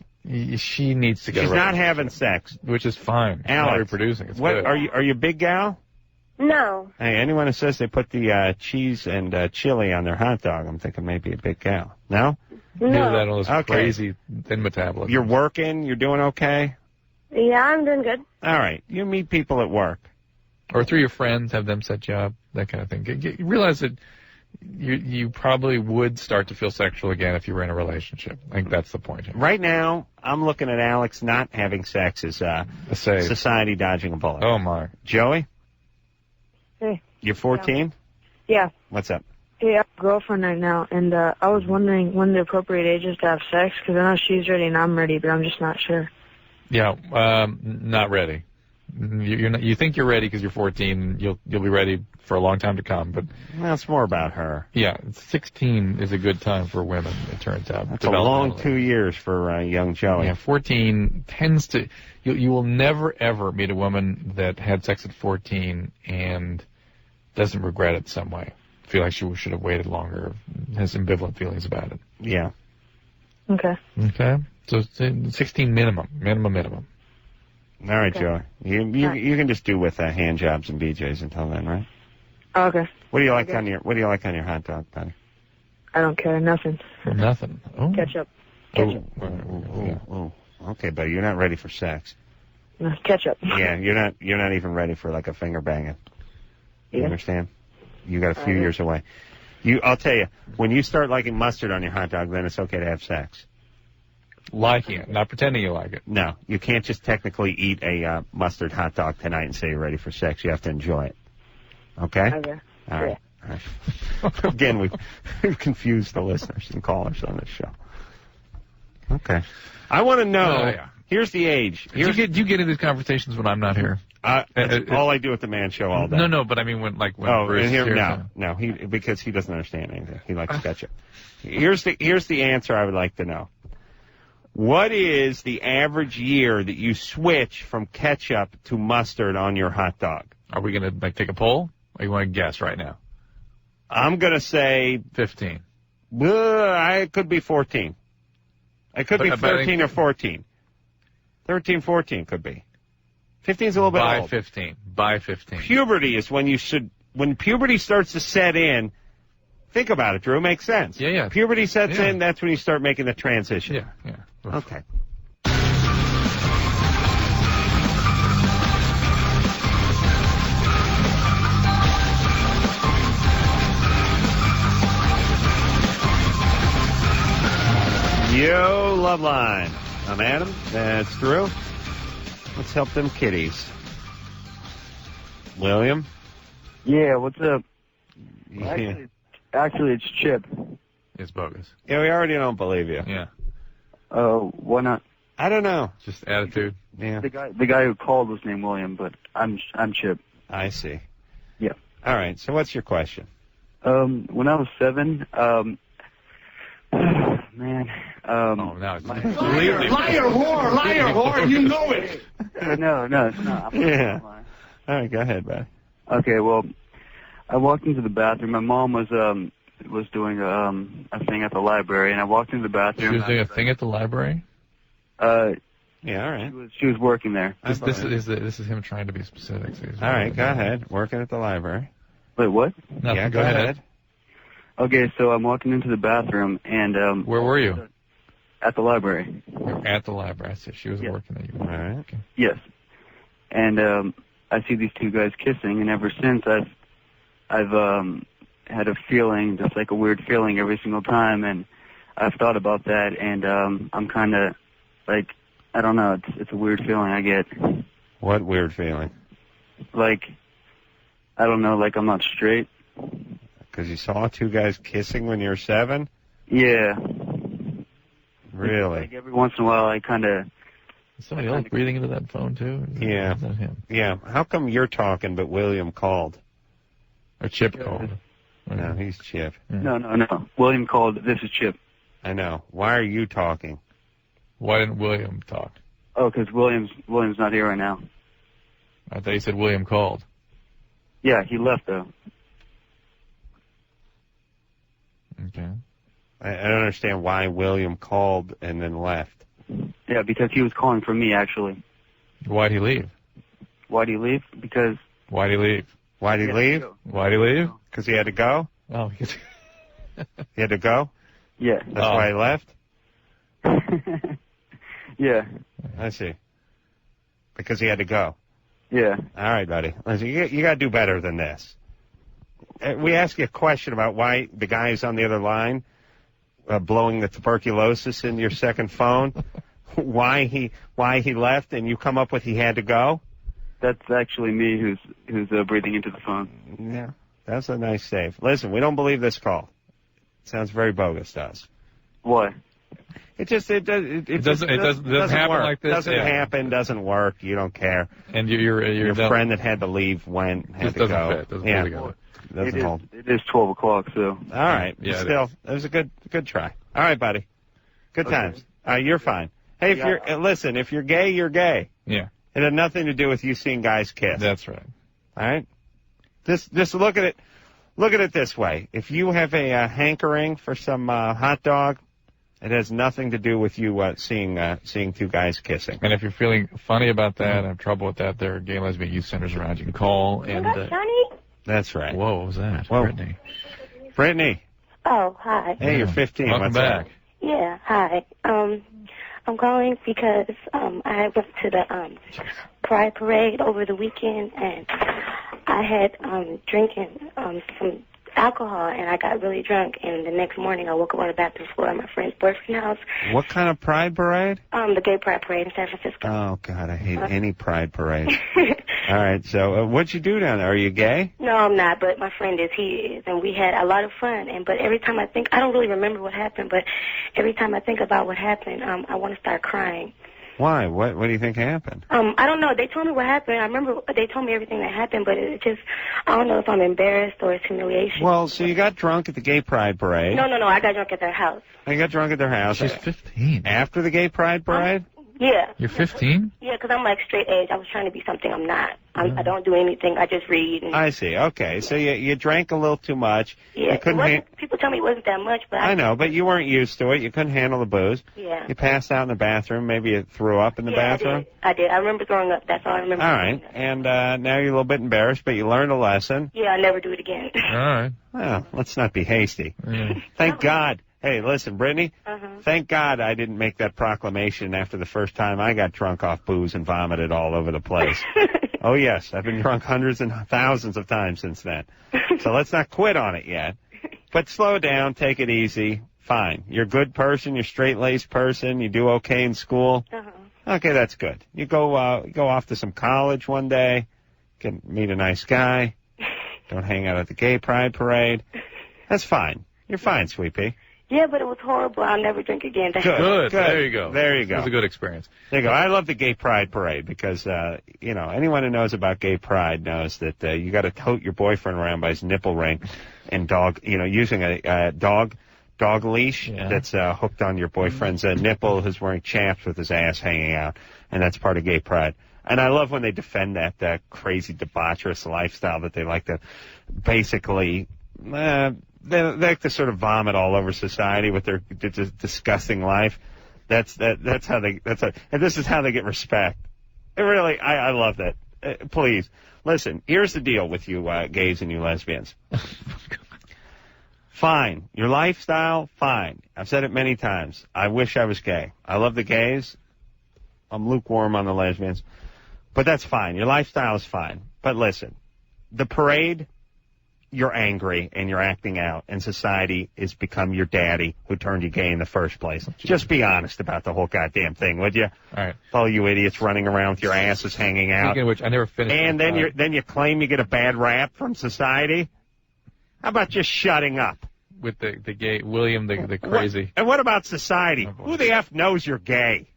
She needs to get She's not having sex. Which is fine. Alex, Not reproducing. It's what, good. Are you a big gal? No. Hey, anyone who says they put the cheese and chili on their hot dog, I'm thinking maybe a big gal. No? You know that all this Okay. crazy thin metabolism. You're working? You're doing okay? Yeah, I'm doing good. All right. You meet people at work. Or through your friends, have them set you up, that kind of thing. You realize that you probably would start to feel sexual again if you were in a relationship. I think that's the point here. Right now, I'm looking at Alex not having sex as A save. society dodging a bullet. Oh, my. Joey? Hey. You're 14? Yeah. What's up? Hey, I have a girlfriend right now, and I was wondering when the appropriate age is to have sex, because I know she's ready and I'm ready, but I'm just not sure. Yeah, not ready. You think you're ready because you're 14. You'll be ready for a long time to come, but well, it's more about her. Yeah, 16 is a good time for women. It turns out That's a long 2 years for young Joey. Yeah, 14 tends to. You will never ever meet a woman that had sex at 14 and doesn't regret it some way. Feel like she should have waited longer. Has ambivalent feelings about it. Yeah. Okay. Okay. So 16 minimum. All right, Joey. You can just do with hand jobs and BJs until then, right? Okay. What do you like on your hot dog, buddy? I don't care. Nothing. Nothing. Oh. Ketchup. Oh. Okay, buddy. You're not ready for sex. No, ketchup. Yeah, you're not even ready for like a finger banging. You Yeah. understand? You got a few years away. I'll tell you, when you start liking mustard on your hot dog, then it's okay to have sex. Liking it, not pretending you like it. No, you can't just technically eat a mustard hot dog tonight and say you're ready for sex. You have to enjoy it. Okay? Okay. All right. Again, we've confused the listeners and callers on this show. Okay. I want to know, here's the age. Do you get into these conversations when I'm not here? That's all I do at the Man Show all day. No, but I mean when Bruce and is here. No, because he doesn't understand anything. He likes ketchup. Here's the answer I would like to know. What is the average year that you switch from ketchup to mustard on your hot dog? Are we going to take a poll, or you want to guess right now? I'm going to say 15. It could be 14. It could be 13 or 14. 13, 14 could be. 15 is a little bit old. By 15. Puberty is when when puberty starts to set in. Think about it, Drew. Makes sense. Yeah. Puberty sets in. That's when you start making the transition. Yeah. Okay. Yo, Loveline. I'm Adam. That's Drew. Let's help them kiddies. William? Yeah, what's up? Yeah. Actually, it's Chip. It's bogus. Yeah, we already don't believe you. Yeah. Oh, why not? I don't know. Just attitude. Yeah. The guy who called was named William, but I'm Chip. I see. Yeah. All right. So what's your question? When I was 7, man. Now it's Liar, whore, you know it. No, it's not. Yeah. All right, go ahead, buddy. Okay, well, I walked into the bathroom. My mom was doing a thing at the library, and I walked into the bathroom. She was doing a thing at the library? Yeah, all right. She was working there. This is him trying to be specific. So all right, go ahead. Working at the library. Wait, what? Nothing. Yeah, go ahead. Okay, so I'm walking into the bathroom, and where were you? At the library. You're at the library. I said she was working there. All right. Okay. Yes. And I see these two guys kissing, and ever since I've had a feeling, just like a weird feeling every single time, and I've thought about that, and I'm kind of like, I don't know, it's a weird feeling I get. What weird feeling? Like, I don't know, like I'm not straight. Because you saw two guys kissing when you were 7? Yeah. Really? Like every once in a while, I kind of. Is somebody else breathing into that phone too? Yeah. Is that him? Yeah. How come you're talking but William called? Or Chip called? No, he's Chip. No. William called. This is Chip. I know. Why are you talking? Why didn't William talk? Oh, because William's not here right now. I thought you said William called. Yeah, he left though. Okay. I don't understand why William called and then left. Yeah, because he was calling for me, actually. Why'd he leave? Why'd he leave? Because... Why'd he leave? Why'd he leave? Why'd he leave? Because he had to go? Oh, he had to go? Yeah. That's why he left? Yeah. I see. Because he had to go? Yeah. All right, buddy. Listen, you got to do better than this. We asked you a question about why the guy's on the other line blowing the tuberculosis in your second phone, why he left, and you come up with he had to go? That's actually me who's breathing into the phone. Yeah, that's a nice save. Listen, we don't believe this call. It sounds very bogus to us. Why? It doesn't happen work. Like this. Doesn't happen. Doesn't work. You don't care. And your friend that had to leave had to go. Doesn't fit. Doesn't fit together. It is 12 o'clock, so. All right. Yeah, still, it was a good try. All right, buddy. Good times. You're fine. Hey, if you're gay, you're gay. Yeah. It had nothing to do with you seeing guys kiss. That's right. All right. Just look at it. Look at it this way. If you have a hankering for some hot dog, it has nothing to do with you seeing two guys kissing. And if you're feeling funny about that and have trouble with that, there are gay lesbian youth centers around. You can call and. That's right. Whoa, what was that? Whoa. Brittany. Oh, hi. Hey, you're 15. Welcome What's back. Up? Yeah, hi. I'm calling because I went to the Pride Parade over the weekend, and I had drinking some alcohol, and I got really drunk, and the next morning I woke up on the bathroom floor at my friend's boyfriend's house. What kind of Pride Parade? The Gay Pride Parade in San Francisco. Oh, God, I hate any Pride Parade. All right, so what'd you do down there? Are you gay? No, I'm not, but my friend is. He is, and we had a lot of fun. But every time I think, I don't really remember what happened, but every time I think about what happened, I want to start crying. Why? What do you think happened? I don't know. They told me what happened. I remember they told me everything that happened, but it just, I don't know if I'm embarrassed or it's humiliation. Well, so you got drunk at the Gay Pride Parade. No. I got drunk at their house. You got drunk at their house. She's 15. After the Gay Pride Parade? Yeah. You're 15? Yeah, because I'm like straight edge. I was trying to be something I'm not. I don't do anything. I just read. And, I see. Okay. So you drank a little too much. yeah. You couldn't People tell me it wasn't that much, but I know, but you weren't used to it. You couldn't handle the booze. Yeah. You passed out in the bathroom. Maybe you threw up in the bathroom. I did. I remember throwing up. That's all I remember. All right. And now you're a little bit embarrassed, but you learned a lesson. Yeah, I'll never do it again. All right. Well, let's not be hasty. Thank God. Hey, listen, Brittany, thank God I didn't make that proclamation after the first time I got drunk off booze and vomited all over the place. Oh, yes, I've been drunk hundreds and thousands of times since then. So let's not quit on it yet. But slow down, take it easy. Fine. You're a good person, you're a straight-laced person, you do okay in school. Okay, that's good. You go off to some college one day, can meet a nice guy, don't hang out at the Gay Pride Parade. That's fine. You're fine, Sweet Pea. Yeah, but it was horrible. I'll never drink again. Good. There you go. There you go. It was a good experience. There you go. I love the Gay Pride Parade because, anyone who knows about Gay Pride knows that you got to tote your boyfriend around by his nipple ring and using a dog leash that's hooked on your boyfriend's nipple who's wearing chaps with his ass hanging out, and that's part of Gay Pride. And I love when they defend that crazy debaucherous lifestyle that they like to basically they like to sort of vomit all over society with their disgusting life. And this is how they get respect. I love that. Please listen. Here's the deal with you gays and you lesbians. Fine, your lifestyle, fine. I've said it many times. I wish I was gay. I love the gays. I'm lukewarm on the lesbians, but that's fine. Your lifestyle is fine. But listen, the parade. You're angry and you're acting out, and society has become your daddy who turned you gay in the first place. Just be honest about the whole goddamn thing, would you? All right. All you idiots running around with your asses hanging out. Speaking of which, I never finished. And then you claim you get a bad rap from society. How about just shutting up? With the gay William the crazy. And what about society? Who the F knows you're gay?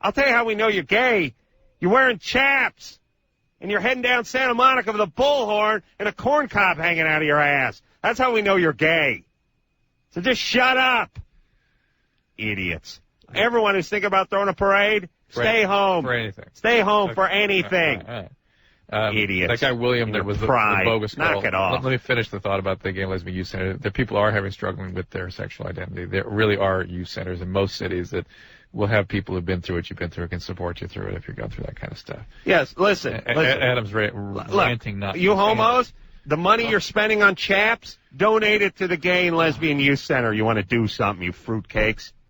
I'll tell you how we know you're gay. You're wearing chaps. And you're heading down Santa Monica with a bullhorn and a corn cob hanging out of your ass. That's how we know you're gay. So just shut up, idiots. Everyone who's thinking about throwing a parade, stay home. For anything. Stay home for anything. All right. Idiots. That guy William that was the bogus call. Knock it off. Let me finish the thought about the Gay and Lesbian Youth Center. The people are struggling with their sexual identity. There really are youth centers in most cities that will have people who've been through what you've been through, can support you through it if you're going through that kind of stuff. Yes, listen. Adam's ranting. Not you homos, the money you're spending on chaps, donate it to the Gay and Lesbian Youth Center. You want to do something, you fruitcakes.